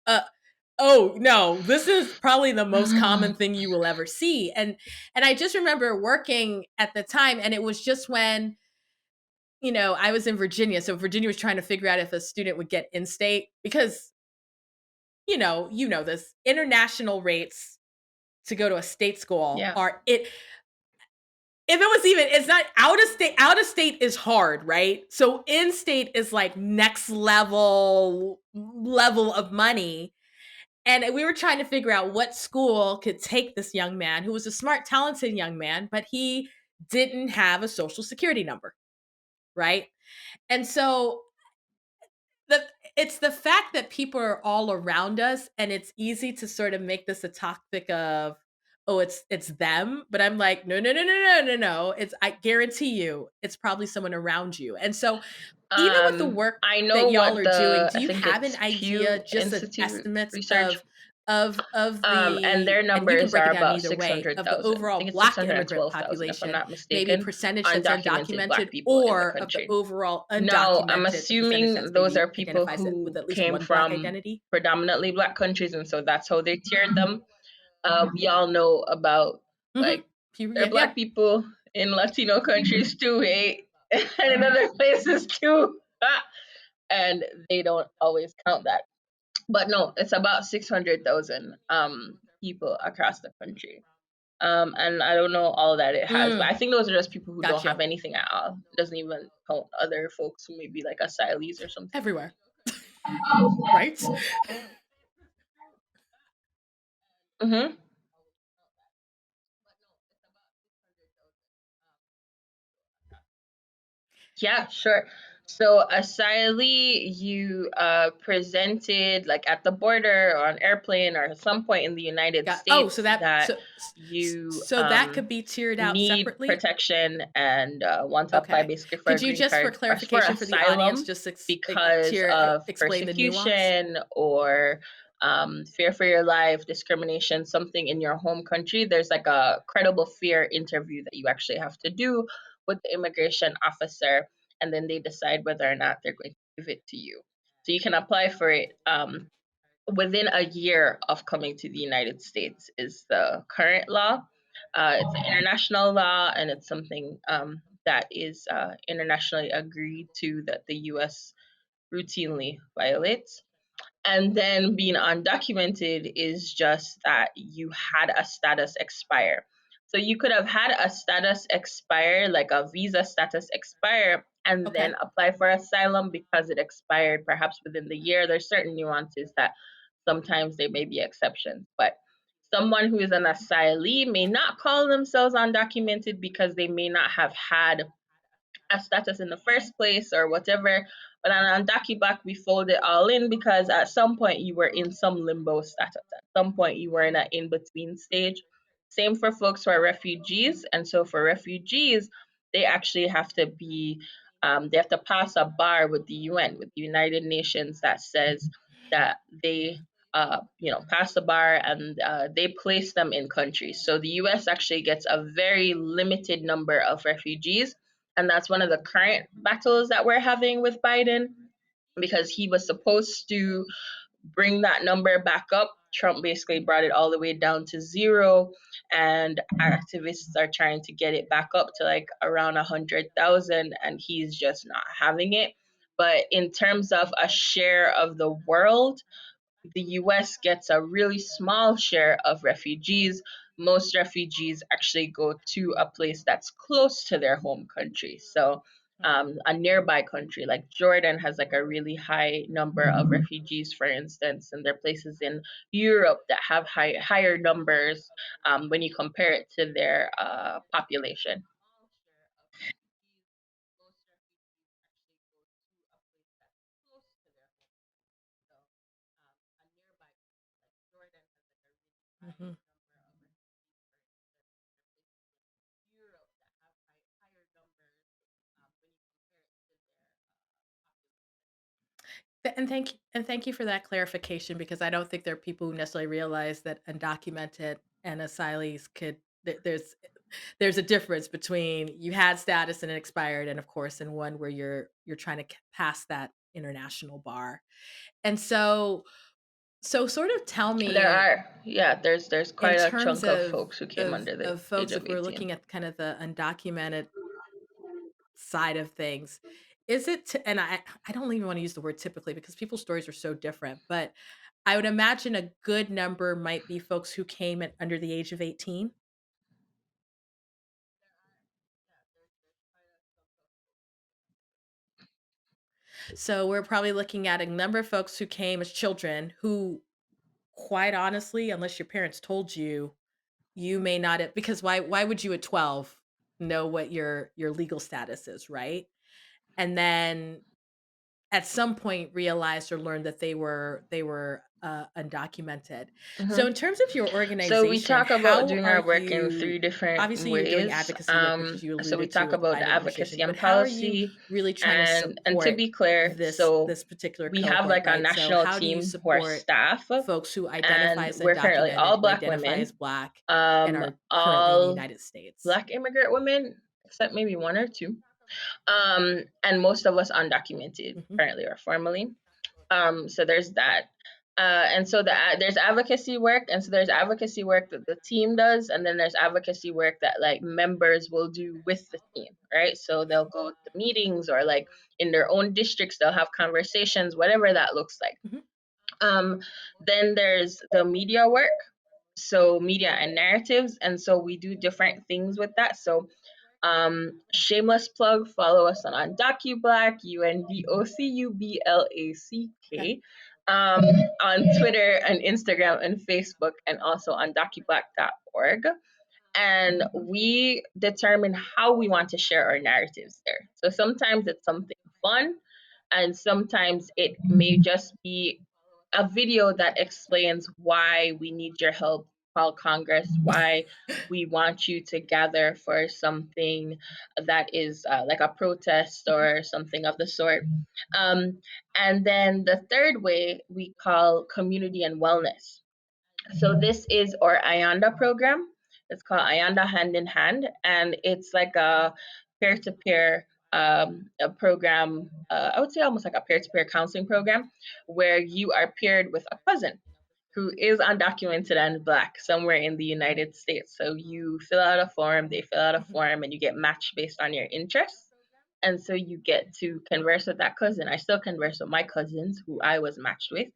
oh no, this is probably the most common thing you will ever see. And I just remember working at the time, and it was just when, I was in Virginia. So Virginia was trying to figure out if a student would get in state because, this international rates to go to a state school Yeah. are it if it was even it's not out of state is hard, right? So in state is like next level of money. And we were trying to figure out what school could take this young man who was a smart, talented young man, but he didn't have a social security number, right? And so the it's the fact that people are all around us, and it's easy to sort of make this a topic of, oh, it's them, but I'm like, no, no, no, no, no, no, no. It's I guarantee you, it's probably someone around you. And so even with the work I know that y'all what are doing, the do I you think have an it's idea, Pew just an Institute estimates research, of and their and you can numbers break are it down about either way, of the 600,000. I think overall it's Black immigrant 612,000, if I'm population, not maybe mistaken, percentage that's undocumented undocumented, Black people in the or of the country. overall No, I'm undocumented, the percentage assuming that's those are maybe people identifies it with who at least came one Black from identity? predominantly Black countries, and so that's how they tiered them. We all know about, Mhm. like, there are Yeah, Black yeah. people in Latino countries too, eh? And in other places too, and they don't always count that. but no, it's about 600,000 people across the country. And I don't know all that it has, but Mm, I think those are just people who don't have gotcha. anything at all. It doesn't even count other folks who may be like asylees or something. Everywhere, right? Mm-hmm. Yeah, sure. So asylee, you presented like at the border or on airplane or at some point in the United Got oh, States that you so that could be tiered out need separately? protection and want to apply Okay. basically for a Could you green just for card or for clarification for the audience, asylum just because of explain the nuance? persecution or fear for your life, discrimination, something in your home country. There's like a credible fear interview that you actually have to do with the immigration officer, and then they decide whether or not they're going to give it to you. So you can apply for it within a year of coming to the United States is the current law. It's an international law, and it's something that is internationally agreed to that the U.S. routinely violates. And then being undocumented is just that you had a status expire. So you could have had a status expire, like a visa status expire, and then Okay. apply for asylum because it expired perhaps within the year. There's certain nuances that sometimes there may be exceptions, but someone who is an asylee may not call themselves undocumented because they may not have had a status in the first place or whatever. But on UnDocuBlack, we fold it all in because at some point you were in some limbo status. At some point you were in an in between stage. Same for folks who are refugees. And so for refugees, they actually have to be, they have to pass a bar with the UN, with the United Nations, that says that they pass the bar and they place them in countries. So the US actually gets a very limited number of refugees, and that's one of the current battles that we're having with Biden because he was supposed to bring that number back up. Trump basically brought it all the way down to zero, and activists are trying to get it back up to like around 100,000, and he's just not having it. But in terms of a share of the world, the US gets a really small share of refugees. Most refugees actually go to a place that's close to their home country. So, a nearby country like Jordan has like a really high number of refugees, for instance, and there are places in Europe that have higher numbers when you compare it to their population. Mhm. And thank you for that clarification because I don't think there are people who necessarily realize that undocumented and asylees could there's a difference between you had status and it expired, and of course in one where you're trying to pass that international bar. And so sort of tell There me are, yeah, there's in quite a terms chunk of folks who came under the of age folks, of if we're 18. looking at kind of the undocumented side of things, is it and I don't even want to use the word typically because people's stories are so different, but I would imagine a good number might be folks who came at under the age of 18. So we're probably looking at a number of folks who came as children who, quite honestly, unless your parents told you, you may not have, because why would you at 12 know what your legal status is, right? And then at some point realized or learned that they were undocumented. So Mhm. in terms of your So we organization, talk about how doing are our work in you three different obviously you're doing ways. advocacy work, which as you So we alluded to talk with the about Biden the administration, advocacy but and how are you policy, really trying to and to support be clear, so this particular we have cohort, like a right? So national how do you team who are support staff, folks who identify and as we're currently undocumented, all who Black identify as women, Black, and um, are currently in the all United States? Black immigrant women, except maybe one or two, and most of us undocumented Mhm, currently or formally. So there's that. And so there's advocacy work, and so there's advocacy work that the team does, and then there's advocacy work that like members will do with the team, right? So they'll go to meetings or like in their own districts, they'll have conversations, whatever that looks like. mhm. Um, then there's the media work, so media and narratives, and so we do different things with that. So shameless plug, follow us on UnDocuBlack, Okay. UnDocuBlack, on Twitter and Instagram and Facebook, and also on docublack.org. And we determine how we want to share our narratives there. So sometimes it's something fun, and sometimes it may just be a video that explains why we need your help, call Congress, why we want you to gather for something that is like a protest or something of the sort. Um, and then the third way we call community and wellness. So this is our Ayanda program. It's called Ayanda Hand in Hand, and it's like a peer-to-peer a program. I would say almost like a peer-to-peer counseling program, where you are paired with a cousin who is undocumented and black somewhere in the United States. So you fill out a form, they fill out a Mhm. form, and you get matched based on your interests. And so you get to converse with that cousin. I still converse with my cousins who I was matched with.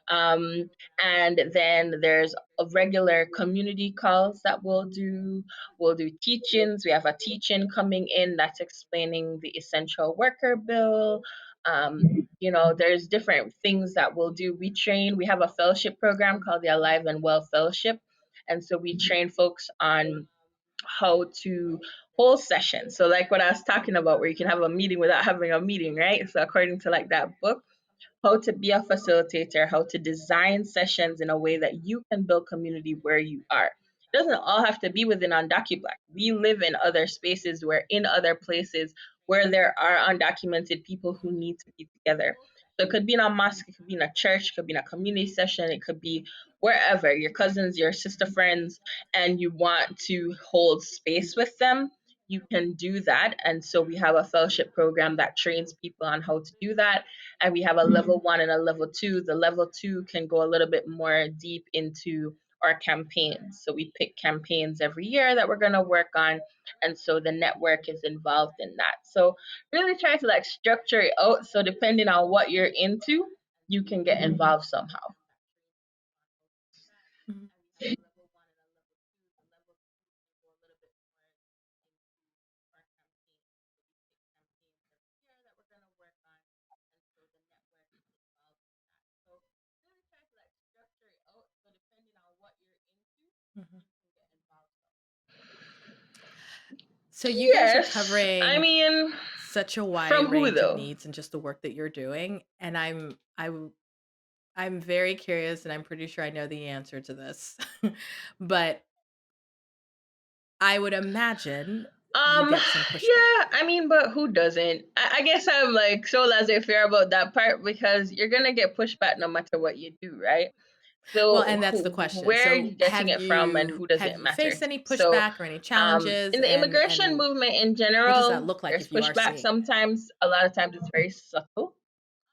Um, and then there's a regular community calls that we'll do. We'll do teachings. We have a teaching coming in that's explaining the essential worker bill. There's different things that we'll do. We have a fellowship program called the Alive and Well Fellowship. And so we train folks on how to hold sessions. So like what I was talking about, where you can have a meeting without having a meeting, right? So according to like that book, how to be a facilitator, how to design sessions in a way that you can build community where you are. It doesn't all have to be within UnDocuBlack. We live in other spaces, we're in other places where there are undocumented people who need to be together. So it could be in a mosque, it could be in a church, it could be in a community session, it could be wherever, your cousins, your sister friends, and you want to hold space with them, you can do that. And so we have a fellowship program that trains people on how to do that, and we have a level one and a level two. The level two can go a little bit more deep into our campaigns. So we pick campaigns every year that we're going to work on. And so the network is involved in that. So really try to like structure it out. So depending on what you're into, you can get involved somehow. Mhm. Mhm. So you guys are Yes. I covering mean, such a wide from who range of though? needs and just the work that you're doing, and I'm very curious, and I'm pretty sure I know the answer to this. But I would imagine you Um, get some pushback. I mean, but who doesn't? I guess I'm like so laissez-faire about that part because you're gonna get pushback no matter what you do, right? Well, So and that's the question. where are So you getting it from and who does have it you matter? faced any So pushback or any challenges, in the immigration and movement in what does that general, look like there's if you are pushback seeing it? sometimes. A lot of times it's very subtle,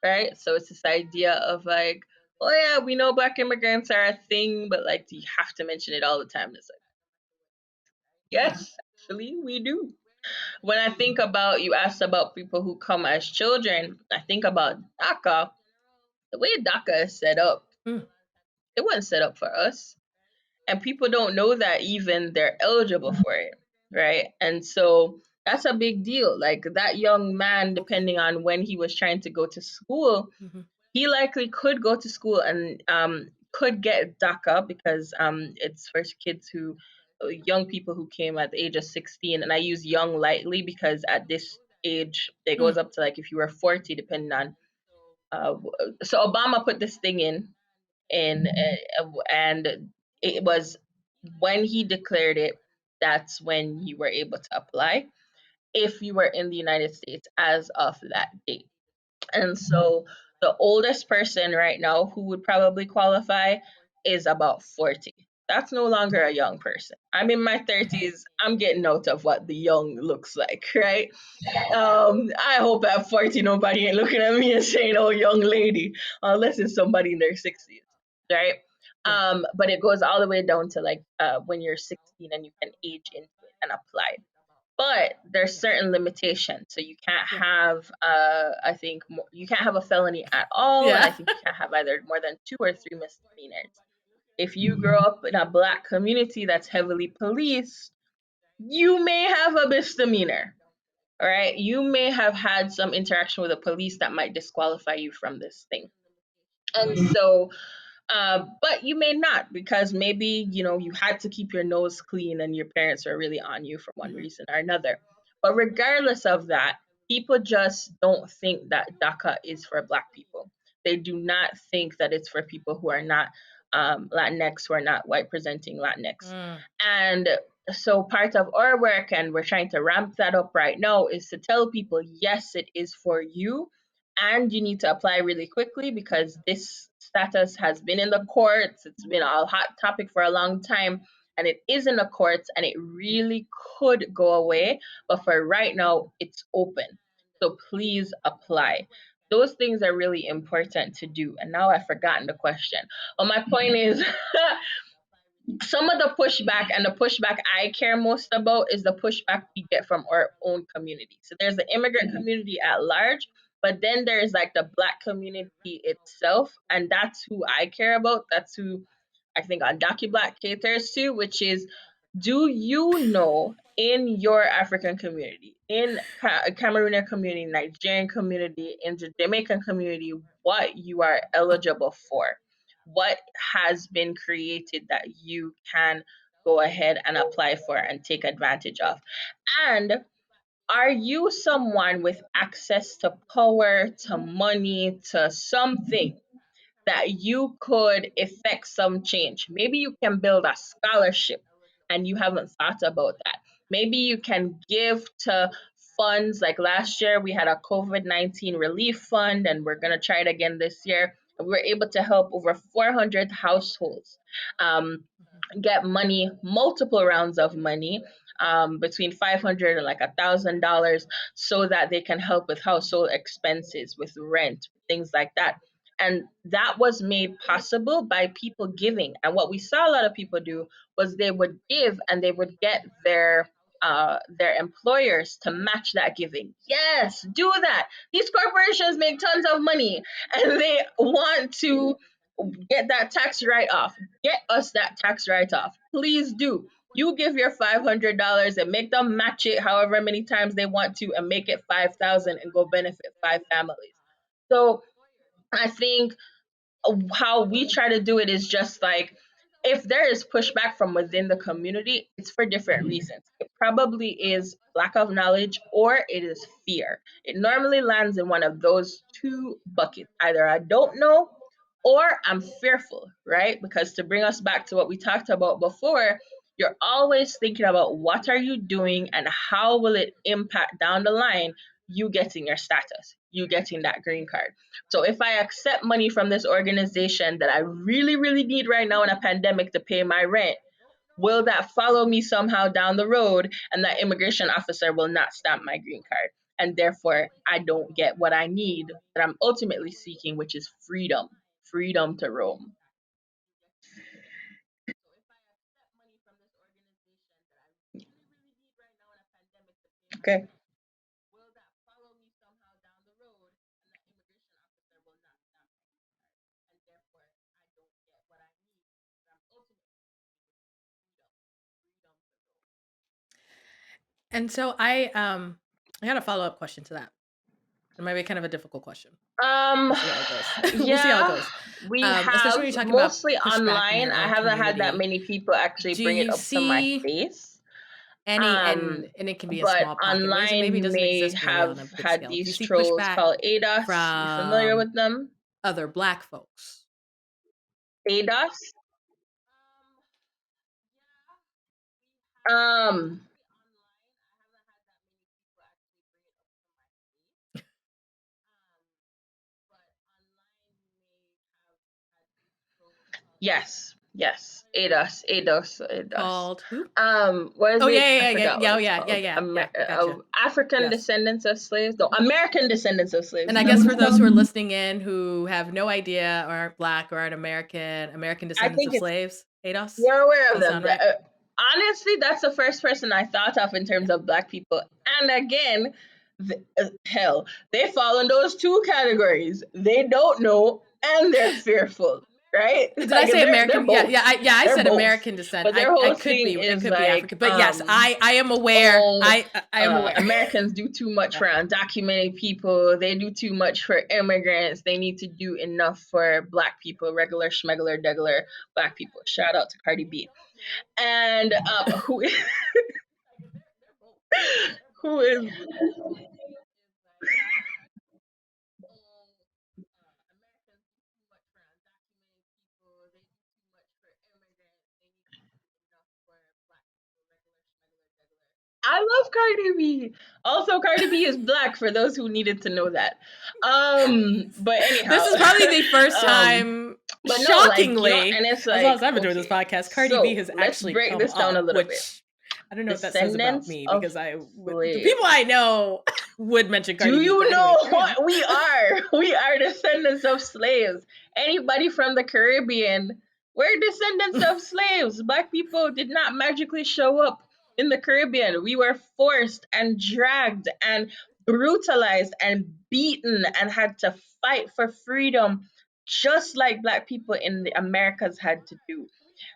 right? So it's this idea of like, oh yeah, we know black immigrants are a thing, but like, do you have to mention it all the time? It's like, Mhm. yes, actually, we do. When I think about, you asked about people who come as children, I think about DACA. The way DACA is set up, Mm, it wasn't set up for us. And people don't know that even they're eligible for it, right? And so that's a big deal. Like that young man, okay. depending on when he was trying to go to school, Mhm. he likely could go to school and could get DACA because it's for kids who, young people who came at the age of 16. And I use young lightly because at this age, it goes Mm, up to like if you were 40, depending on. Uh, so Obama put this thing and it was when he declared it, that's when you were able to apply if you were in the United States as of that date. And so the oldest person right now who would probably qualify is about 40. That's no longer a young person. I'm in my mhm. 30s. I'm getting out of what the young looks like, right? I hope at 40 nobody ain't looking at me and saying, "Oh, young lady," unless it's somebody in their 60s, right? Yeah. But it goes all the way down to like when you're 16 and you can age into it and apply. but there's certain limitations. So you can't have, I think, you can't have a felony at all, and I Yeah. think you can't have either more than 2 or 3 misdemeanors. If you grow up in a Black community that's heavily policed, you may have a misdemeanor. All right, you may have had some interaction with the police that might disqualify you from this thing. And so but you may not, because maybe you had to keep your nose clean and your parents were really on you for one reason or another. But regardless of that, people just don't think that DACA is for Black people. They do not think that it's for people who are not Latinx, who are not white presenting Latinx. And so part of our work, and we're trying to ramp that up right now, is to tell people, yes, it is for you, and you need to apply really quickly, because this status has been in the courts. It's been a hot topic for a long time, and it is in the courts, and it really could go away. But for right now, it's open. So please apply. Those things are really important to do. And now I've forgotten the question. Well, my point is some of the pushback, and the pushback I care most about, is the pushback we get from our own community. So there's the immigrant community at large, but then there's like the Black community itself, and that's who I care about. That's who I think UnDocuBlack caters to, which is, do you know, in your African community, in Cameroonian community, Nigerian community, in the Jamaican community, what you are eligible for? What has been created that you can go ahead and apply for and take advantage of? And are you someone with access to power, to money, to something that you could effect some change? Maybe you can build a scholarship and you haven't thought about that. Maybe you can give to funds. Like last year, we had a COVID-19 relief fund, and we're going to try it again this year. And we were able to help over 400 households get money, multiple rounds of money, between $500 and like $1,000, so that they can help with household expenses, with rent, things like that. And that was made possible by people giving. And what we saw a lot of people do was they would give, and they would get their employers to match that giving. Yes, do that. These corporations make tons of money, and they want to get that tax write off. Get us that tax write off. Please do. You give your $500 and make them match it however many times they want to, and make it 5,000 and go benefit 5 families. So I think how we try to do it is just like, if there is pushback from within the community, it's for different reasons. It probably is lack of knowledge, or it is fear. It normally lands in one of those two buckets. Either I don't know, or I'm fearful, right? Because to bring us back to what we talked about before, you're always thinking about what are you doing and how will it impact down the line you getting your status, you getting that green card. So if I accept money from this organization that I really, really need right now in a pandemic to pay my rent, will that follow me somehow down the road, and that immigration officer will not stamp my green card? And therefore, I don't get what I need that I'm ultimately seeking, which is freedom, freedom to roam. Okay. And so I had a follow-up question to that. It might be kind of a difficult question. Um, We'll see how it goes. We'll see how it yeah, goes. we Especially when have you're talking about mostly pushback in online. your I own haven't had that community. many people actually Do bring it you up to my see face. any, and it can be in But small pocket ways, and online maybe it you doesn't may exist really have on a big had scale. Do you these see trolls pushback called ADOS. You familiar from with them? other Black folks? ADOS. Um, yes, yes, ADOS, ADOS, ADOS. Called who? What is Oh it? I yeah, yeah, yeah, forgot what yeah, oh, it's yeah, yeah, called. yeah, yeah. Gotcha. African Yes. descendants of slaves. No, American descendants of slaves. And Is I that guess what for it's those who called? are listening in who have no idea or aren't Black or aren't American I descendants think of it's, slaves, ADOS. you're aware Does of that them. sound right? honestly, that's the first person I thought of in terms of black people. And again, hell, they fall in those two categories. They don't know and they're fearful, right? Did I Like say they're American? Yeah, both. yeah, I They're said both. American descent. But their I whole could thing be, it is could be like, African, but yes, I am aware. oh, I am aware. Americans do too much Yeah. for undocumented people. They do too much for immigrants. They need to do enough for black people, regular schmegular degular black people. Shout out to Cardi B. And who is I love Cardi B. Also, Cardi B is black for those who needed to know that. But This anyhow, is probably the first um, time, but no, like shockingly, and it's as long like as I've been doing this okay, podcast, Cardi B so has let's actually break come this down a up, little bit. which I don't know what that says about Descendants me, of because the people slaves. I know would mention Cardi Do B. But you anyway, know carry on. what we are? We are descendants of slaves. Anybody from the Caribbean, we're descendants of slaves. Black people did not magically show up in the Caribbean. We were forced and dragged and brutalized and beaten and had to fight for freedom, just like Black people in the Americas had to do,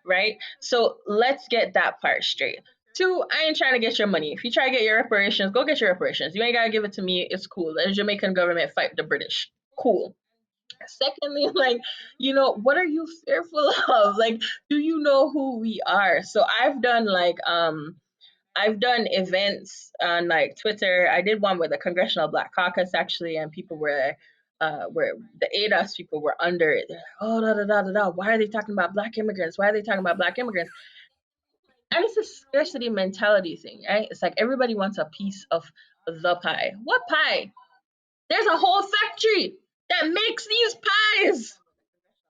right? So let's get that part straight. Two, I ain't trying to get your money. If you try to get your reparations, go get your reparations. You ain't gotta give it to me. It's cool. Let the Jamaican government fight the British. Cool. Secondly, like, what are you fearful of? Like, do you know who we are? So I've done events on like Twitter. I did one with the Congressional Black Caucus actually, and people were the ADOS people were under it. Oh, da da da da da. Why are they talking about black immigrants? Why are they talking about black immigrants? And it's a scarcity mentality thing, right? It's like everybody wants a piece of the pie. What pie? There's a whole factory that makes these pies.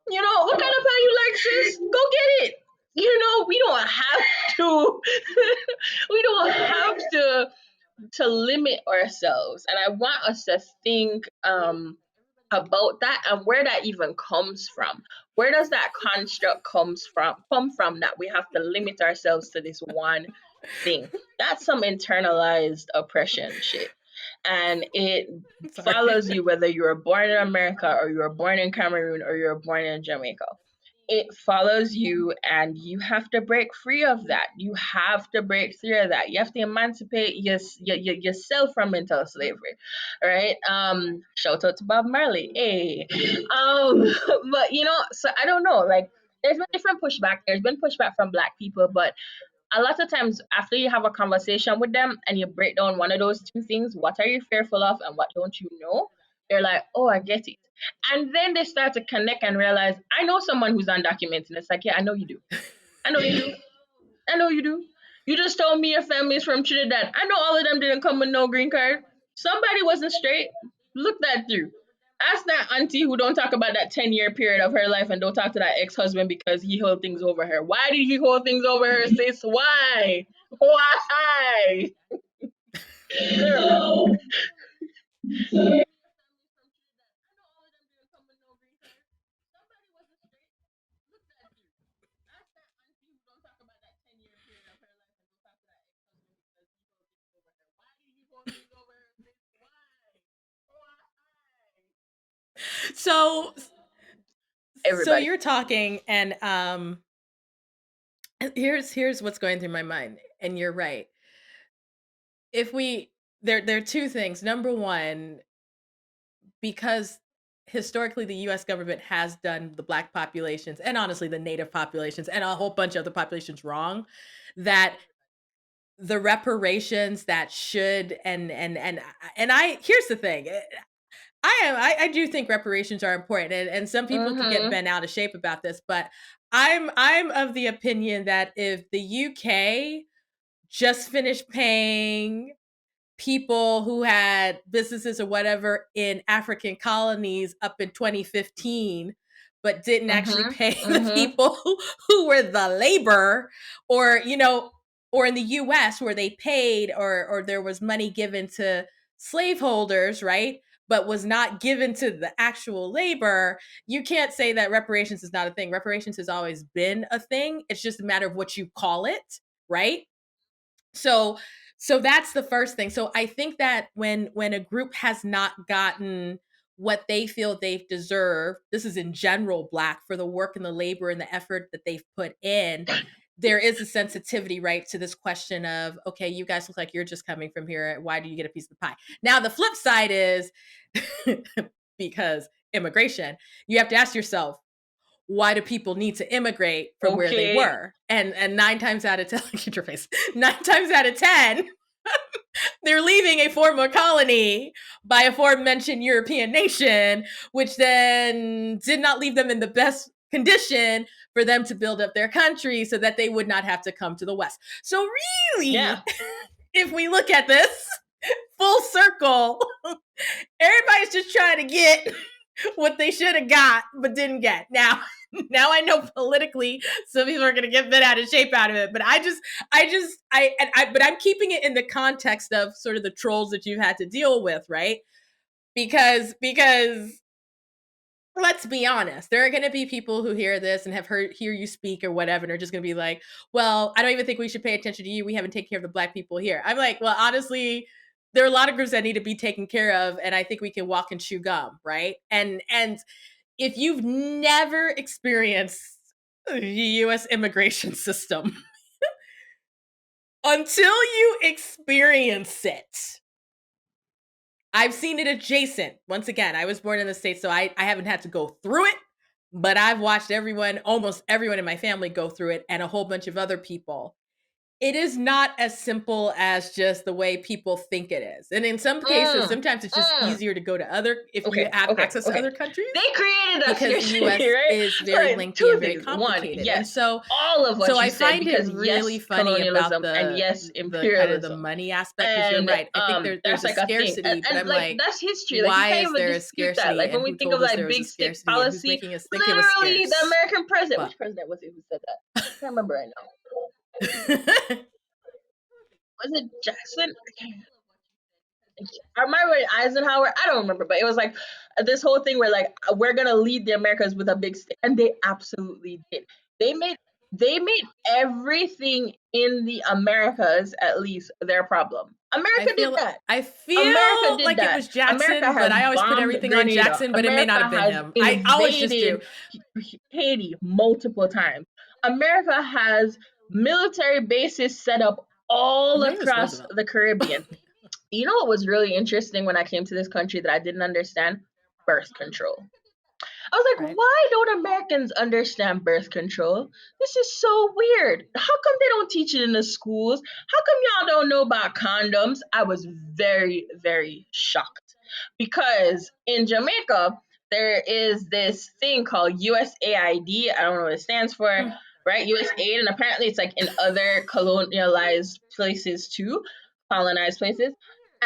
What kind of pie you like, sis? Go get it. We don't have to. We don't have to limit ourselves, and I want us to think about that and where that even comes from. Where does that construct come from that we have to limit ourselves to this one thing? That's some internalized oppression shit. And it Sorry. follows you whether you were born in America or you were born in Cameroon or you were born in Jamaica. It follows you, and you have to break free of that. You have to break free of that. You have to emancipate yourself from mental slavery, right? Shout out to Bob Marley. Hey. But so I don't know. Like, there's been different pushback. There's been pushback from Black people, but a lot of times after you have a conversation with them and you break down one of those two things, what are you fearful of and what don't you know, they're like, oh, I get it. And then they start to connect and realize, I know someone who's undocumented. It's like, yeah, I know you do. I know you do. I know you do. You just told me your family's from Trinidad. I know all of them didn't come with no green card. Somebody wasn't straight. Look that through. Ask that auntie who don't talk about that 10-year period of her life and don't talk to that ex-husband because he held things over her. Why did he hold things over her, sis? Why? Why? Girl. So Everybody. you're talking, and here's what's going through my mind, and you're right. If we there are two things. Number one, because historically the US government has done the black populations, and honestly the native populations and a whole bunch of other populations, wrong, that the reparations that should and I here's the thing. I do think reparations are important, and some people could get Mm-hmm. bent out of shape about this, but I'm of the opinion that if the UK just finished paying people who had businesses or whatever in African colonies up in 2015, but didn't actually Mm-hmm. pay the Mm-hmm. people who were the labor, or or in the US where they paid, or there was money given to slaveholders, right? But was not given to the actual labor. You can't say that reparations is not a thing. Reparations has always been a thing. It's just a matter of what you call it. right? So that's the first thing. So I think that when a group has not gotten what they feel they've deserved, this is in general Black, for the work and the labor and the effort that they've put in, there is a sensitivity, right, to this question of, okay, you guys look like you're just coming from here. Why do you get a piece of the pie? Now, the flip side is because immigration, you have to ask yourself, why do people need to immigrate from where they Okay. were? And 9 times out of 10, get your face. 9 times out of 10, they're leaving a former colony by aforementioned European nation, which then did not leave them in the best condition for them to build up their country so that they would not have to come to the West. So Yeah. really, if we look at this full circle, everybody's just trying to get what they should have got but didn't get. Now I know politically some people are going to get bent out of shape out of it, but but I'm keeping it in the context of sort of the trolls that you've had to deal with, right? Because let's be honest, there are going to be people who hear this and hear you speak or whatever, and are just going to be like, well, I don't even think we should pay attention to you. We haven't taken care of the Black people here. I'm like, well, honestly, there are a lot of groups that need to be taken care of, and I think we can walk and chew gum, right? And if you've never experienced the US immigration system, until you experience it, I've seen it adjacent. Once again, I was born in the States, so I haven't had to go through it, but I've watched almost everyone in my family go through it, and a whole bunch of other people. It is not as simple as just the way people think it is. And in some cases, Mm, sometimes it's just mm. easier to go to if you Okay, have okay, access to okay. other countries, They created that because the scarcity, US right? is So very like lengthy two and very things. One, complicated. And yes, all of so what you I said, find it because really yes, funny about colonialism, and yes, the kind of the imperialism. money aspect, because you're And right. I think there's that's a like a thing. scarcity, but And I'm like like, that's history. Like you why can't is even there a dispute that. scarcity, Like and when we who think of told us there like was a big stick scarcity, and who's policy, making us think it was literally the scarce? American president, But which president was it who said that? I can't remember right now. Was it Jackson? I remember Eisenhower. I don't remember, but it was like this whole thing where like we're gonna lead the Americas with a big stick, and they absolutely did. They made they made everything in the Americas at least their problem. I America did feel that. I America feel did like it that. was America Jackson, but has I always put bombed everything on Grenada. Jackson, but it may not America have been has him. I always just do. invaded Haiti multiple times. America has military bases set up Or all maybe it was across Roosevelt. the Caribbean. You know what was really interesting when I came to this country that I didn't understand? Birth control. I was like, Right. why don't Americans understand birth control? This is so weird. How come they don't teach it in the schools? How come y'all don't know about condoms? I was very, very shocked because in Jamaica, there is this thing called USAID. I don't know what it stands for, Hmm. right? USAID, and apparently it's like in other colonialized places too, colonized places.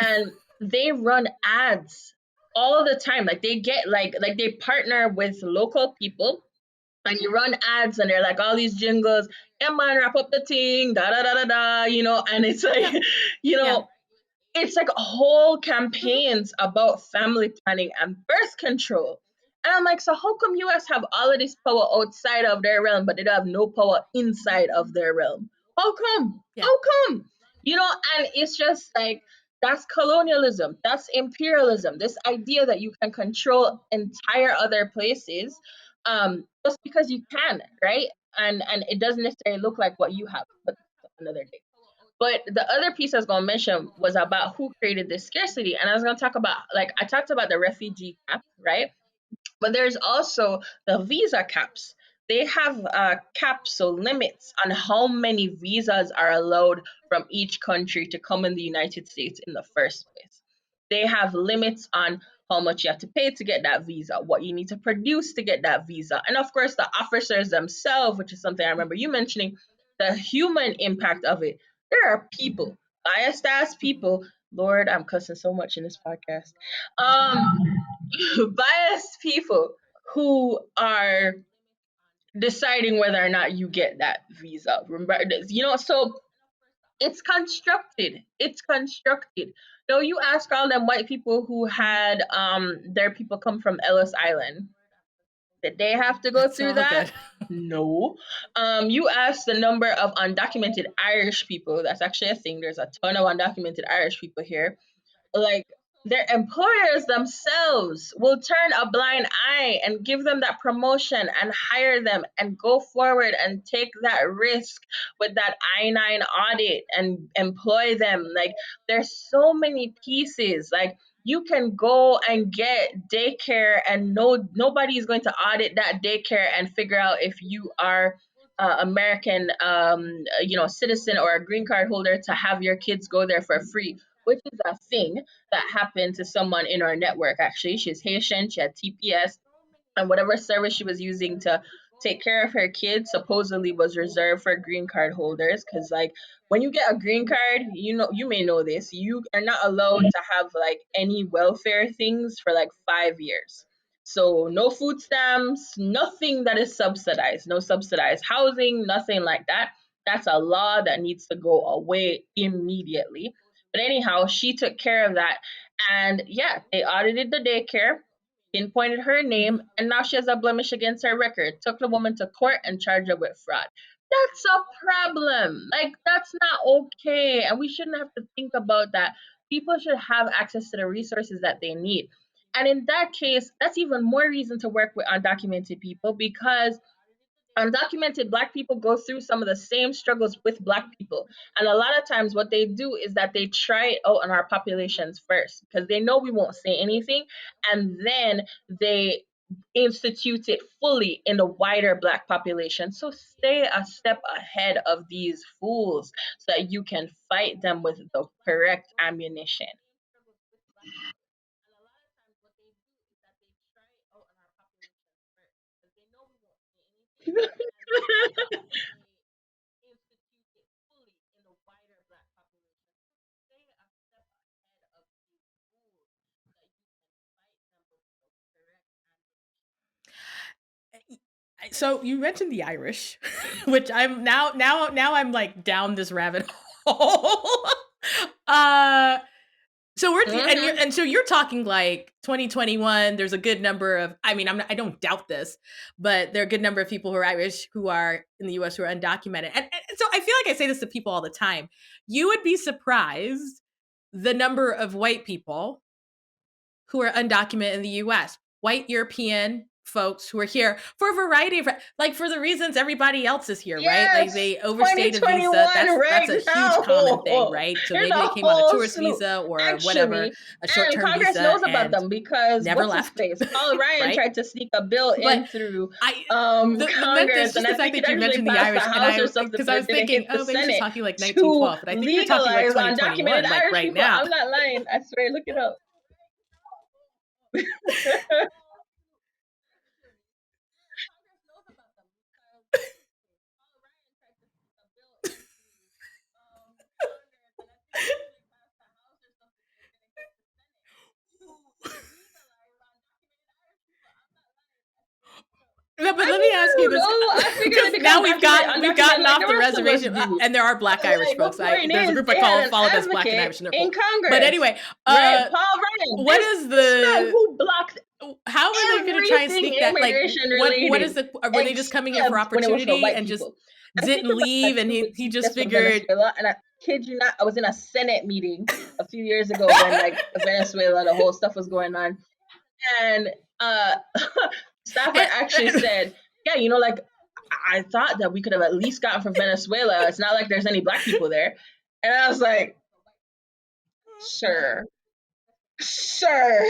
And they run ads all the time. Like they get like they partner with local people, and you run ads, and they're like all these jingles, yeah man, wrap up the thing, da da da da da, and it's like Yeah. you Yeah. know it's like whole Mhm. campaigns about family planning and birth control. And I'm like, so how come US have all of this power outside of their realm, but they don't have no power inside of their realm? How come? Yeah. How come? And it's just like that's colonialism, that's imperialism, this idea that you can control entire other places just because you can, right? And it doesn't necessarily look like what you have, but that's another day. But the other piece I was gonna mention was about who created this scarcity. And I was gonna talk about, like, I talked about the refugee cap, right? But there's also the visa caps. They have caps, so limits on how many visas are allowed from each country to come in the United States in the first place. They have limits on how much you have to pay to get that visa, what you need to produce to get that visa, and of course the officers themselves, which is something I remember you mentioning, the human impact of it. There are people, biased ass people. Lord, I'm cussing so much in this podcast. Biased people who are deciding whether or not you get that visa. Remember, so it's constructed. It's constructed. Now you ask all them white people who had their people come from Ellis Island. Did they have to go It's through all that? good. No. You asked the number of undocumented Irish people. That's actually a thing. There's a ton of undocumented Irish people here. Like, their employers themselves will turn a blind eye and give them that promotion and hire them and go forward and take that risk with that I-9 audit and employ them. Like, there's so many pieces. Like, you can go and get daycare and nobody's going to audit that daycare and figure out if you are American, citizen or a green card holder to have your kids go there for free, which is a thing that happened to someone in our network. Actually, she's Haitian. She had TPS, and whatever service she was using to take care of her kids supposedly was reserved for green card holders. Because, like, when you get a green card, you may know this, you are not allowed to have like any welfare things for like 5 years. So no food stamps, nothing that is subsidized, no subsidized housing, nothing like that. That's a law that needs to go away immediately. But anyhow, she took care of that. And yeah, they audited the daycare, pinpointed her name, and now she has a blemish against her record. Took the woman to court and charged her with fraud. That's a problem. Like, that's not okay. And we shouldn't have to think about that. People should have access to the resources that they need. And in that case, that's even more reason to work with undocumented people, because undocumented Black people go through some of the same struggles with Black people. And a lot of times, what they do is that they try it out on our populations first because they know we won't say anything. And then they institute it fully in the wider Black population. So stay a step ahead of these fools so that you can fight them with the correct ammunition. So you mentioned the Irish, which I'm now I'm like down this rabbit hole. uh so we're Mhm. and so you're talking like 2021. There's a good number of. I mean, I don't doubt this, but there are a good number of people who are Irish who are in the U.S. who are undocumented. And so I feel like I say this to people all the time. You would be surprised the number of white people who are undocumented in the US, white European folks who are here for a variety of, like, for the reasons everybody else is here, right? Like, Yes, they overstayed a visa. 2021 That's right a huge common thing, now. right? So There's maybe a they came on a whole tourist slew. visa or whatever, Actually, a and short-term Congress visa, knows about and them because never what's his left, face? Paul Ryan right? tried to sneak a bill But in through I Congress, just and the I fact think it that you actually mentioned the passed the Irish, and House or I something, because but I it was didn't thinking, hit the oh, maybe she's Senate talking like to 1912, but I think you're talking like legalize undocumented 2021, like Irish right people. now. I'm not lying. I swear, look it up. No, but I let me ask you don't this, know. I figured because they now become documented, we've undocumented gotten like off the the rest of us reservation, do. and there are Black Irish Like, the folks. point There's a is, group I they had call an follow that's Black and advocate Irish, and they're in cool. But Congress, anyway, right? Paul Ryan, what is this man the who blocked how are they going to try and everything sneak that? Like, immigration what related, is the? Were they just coming here for except when it was for opportunity white and just people. I think didn't about that leave, and too with he just TPS for figured? Venezuela. And I kid you not, I was in a Senate meeting a few years ago when, like, Venezuela, the whole stuff was going on, and uh, staffer actually and said, "Yeah, like, I thought that we could have at least gotten from Venezuela. It's not like there's any Black people there." And I was like, "Sure, sure."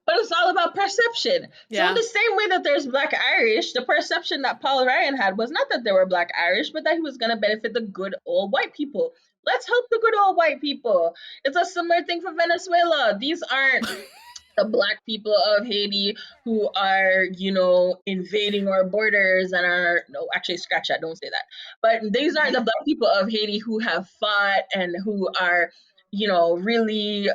But it's all about perception. So in yeah. the same way that there's Black Irish, the perception that Paul Ryan had was not that there were Black Irish, but that he was going to benefit the good old white people. Let's help the good old white people. It's a similar thing for Venezuela. These aren't the Black people of Haiti who are, invading our borders and are, no, actually, scratch that, don't say that. But these aren't the Black people of Haiti who have fought and who are, really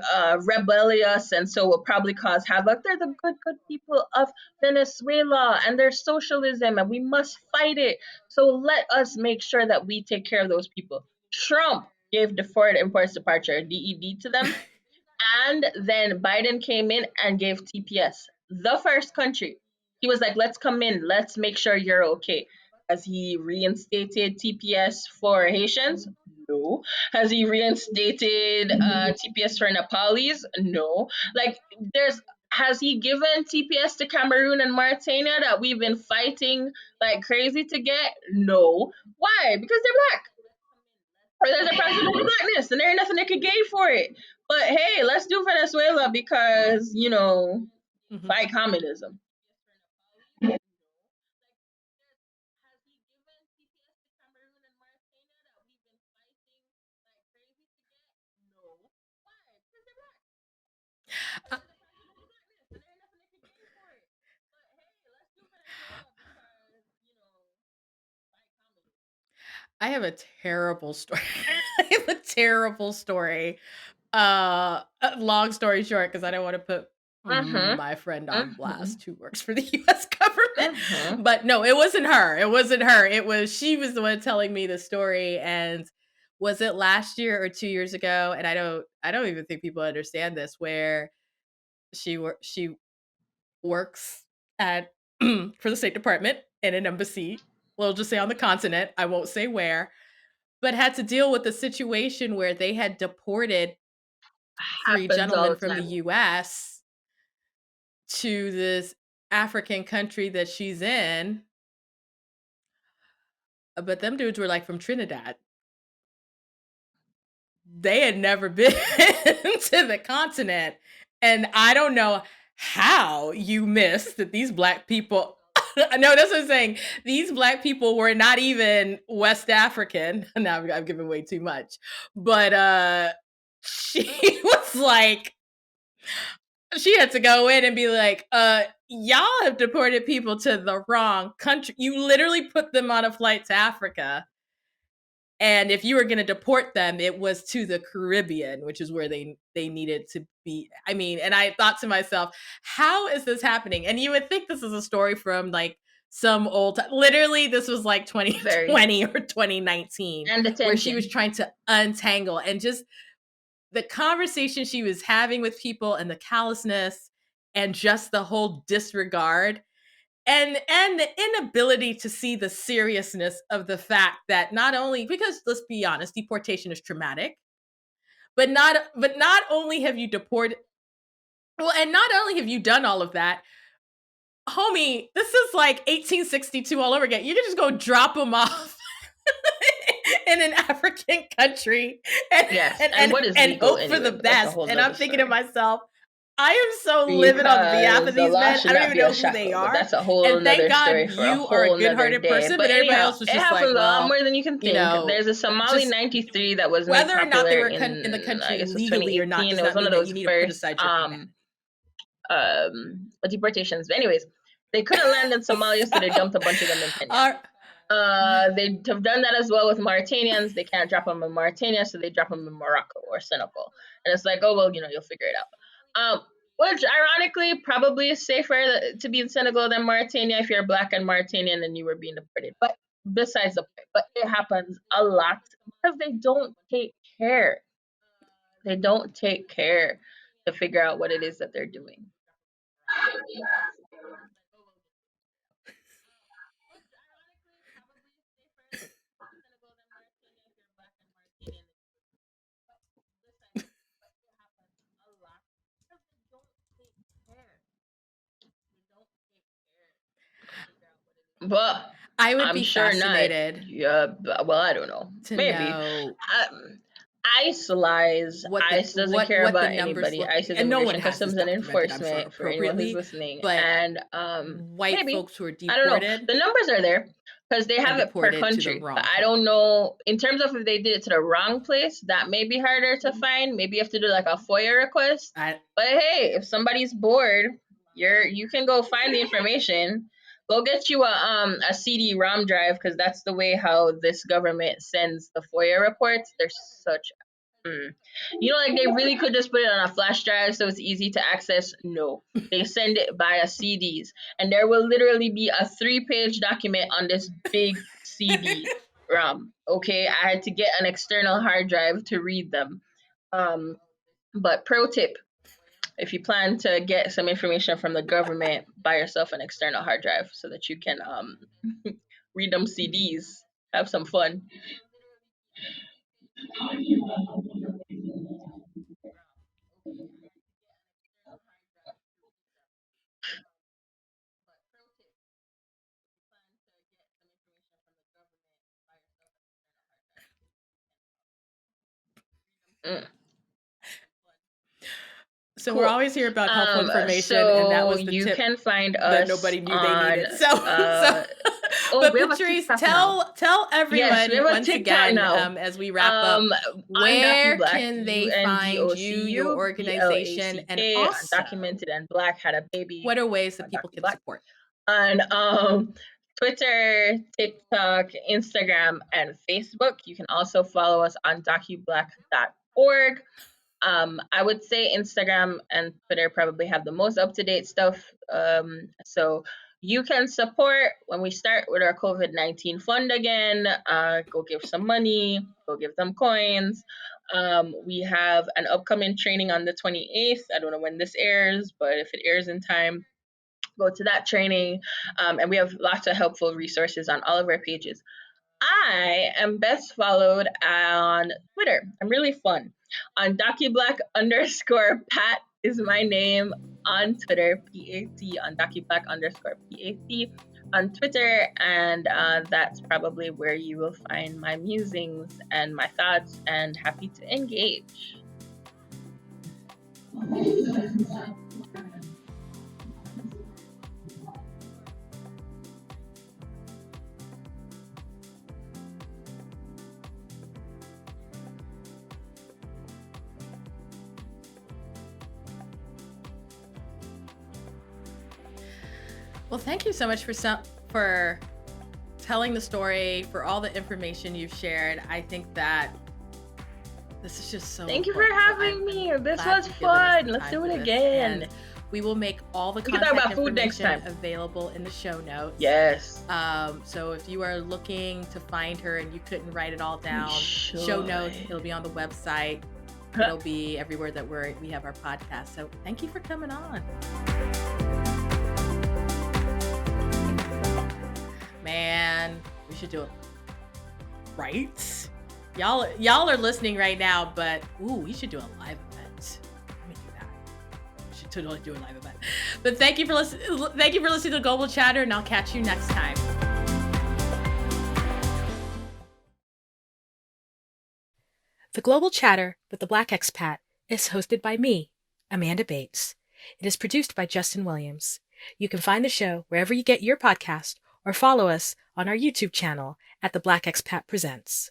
rebellious and so will probably cause havoc. They're the good, good people of Venezuela, and their socialism, and we must fight it. So let us make sure that we take care of those people. Trump gave deferred imports departure, DED, to them, and then Biden came in and gave TPS. The first country. He was like, let's come in, let's make sure you're okay. Has he reinstated TPS for Haitians? No. Has he reinstated TPS for Nepalis? No. Like, there's has he given TPS to Cameroon and Mauritania that we've been fighting like crazy to get? No. Why? Because they're black. Or there's a president of blackness and there ain't nothing they could gain for it. But hey, let's do Venezuela because, Mhm. fight communism. I I have a terrible story. I have a terrible story. Long story short, because I don't want to put Mm-hmm. my friend on Mm-hmm. blast who works for the US government. Mm-hmm. But no, it wasn't her. It wasn't her. She was the one telling me the story. And was it last year or 2 years ago? And I don't even think people understand this, where she works at for the State Department in an embassy. We'll just say on the continent. I won't say where, but had to deal with the situation where they had deported three Happens all gentlemen the from the time. US to this African country that she's in, but them dudes were like from Trinidad. They had never been to the continent. And I don't know how you missed that these black people. No, that's what I'm saying. These black people were not even West African. Now I'm giving way too much. But she was like, she had to go in and be like, y'all have deported people to the wrong country. You literally put them on a flight to Africa. And if you were going to deport them, it was to the Caribbean, which is where they needed to be. I mean, and I thought to myself, how is this happening? And you would think this is a story from like some old literally this was like Very. 2020 or 2019, And where she was attention. trying to untangle, and just the conversation she was having with people and the callousness and just the whole disregard and the inability to see the seriousness of the fact that, not only because, let's be honest, deportation is traumatic, but not only have you deported, well, and not only have you done all of that, homie, this is like 1862 all over again. You can just go drop them off in an African country and Yes. and And and, what is and legal hope for the anyway? But that's a best. whole And I'm nother thinking to story. myself, I am so livid on behalf of Because the these law men. should I don't not even be a know who they shackle, but are. that's a whole And thank nother God story for a you are a whole nother good-hearted day. person, But but everybody anyhow, else was it just like, happens a lot well, more than you can you think. know, There's a Somali just 93 that was made whether or not they popular were in the in, I country guess it was legally or not 2018. does It was not one of mean that those you need to put first aside your humanity. deportations. But anyways, they couldn't land in Somalia, so they So, dumped a bunch of them in Kenya. our, They have done that as well with Mauritanians. They can't drop them in Mauritania, so they drop them in Morocco or Senegal. And it's like, oh well, you'll figure it out. Which ironically probably is safer to be in Senegal than Mauritania if you're black and Mauritanian and you were being deported. But besides the point, but it happens a lot because they don't take care. They don't take care to figure out what it is that they're doing. But I would I'm be sure not. fascinated Yeah, well, I don't know. to Maybe. know Um, ICE lies. ICE doesn't care what the about numbers anybody. look like. ICE is And no one Immigration has this Customs and documented, I'm sure, Enforcement for anyone who's appropriately, listening. but And white maybe. folks who are I don't know. deported The numbers are there because they and have it per deported to the country. But wrong I don't country. know in terms of if they did it to the wrong place, that may be harder to find. Maybe you have to do like a FOIA request. I But hey, if somebody's bored, you can go find the information. Go get you a CD-ROM drive because that's the way how this government sends the FOIA reports. They're such mm. Like they really could just put it on a flash drive so it's easy to access. No, they send it via CDs, and there will literally be a 3-page document on this big CD ROM. Okay, I had to get an external hard drive to read them. Um, but pro tip: if you plan to get some information from the government, buy yourself an external hard drive so that you can read them CDs, have some fun. Mm, So we're cool. always here about helpful information, and that So was the you tip can find that us nobody knew they on needed. So oh, but we have a Patrice, TikTok now. tell Yes, we everyone have a once TikTok again, now. as we wrap up, where UnDocuBlack, can they find you, your UNDOCU organization, and BLACK, also undocumented and black had a baby. what are ways that people can UnDocuBlack support? on Twitter, TikTok, Instagram, and Facebook. You can also follow us on docublack.org. I would say Instagram and Twitter probably have the most up to date stuff. So you can support when we start with our COVID-19 fund again. Go give some money, go give them coins. We have an upcoming training on the 28th. I don't know when this airs, but if it airs in time, go to that training. And we have lots of helpful resources on all of our pages. I am best followed on Twitter. I'm really fun. On DocuBlack_Pat is my name on Twitter, PAT, on DocuBlack_PAT on Twitter. And that's probably where you will find my musings and my thoughts, and happy to engage. Well, thank you so much for telling the story, for all the information you've shared. I think that this is just so Thank you for important. So having me. This glad was you've given us fun. the Let's time do for it this. again. And we will make all the We can talk contact about food next information time. available in the show notes. Yes. So if you are looking to find her and you couldn't write it all down, Sure. show notes, it'll be on the website. It'll be everywhere that we have our podcast. So thank you for coming on. Man, we should do it. Right? Y'all are listening right now, but we should do a live event. Let me do that. We should totally do a live event. But thank you for listening. Thank you for listening to Global Chatter, and I'll catch you next time. The Global Chatter with the Black Expat is hosted by me, Amanda Bates. It is produced by Justin Williams. You can find the show wherever you get your podcast, or follow us on our YouTube channel at The Black Expat Presents.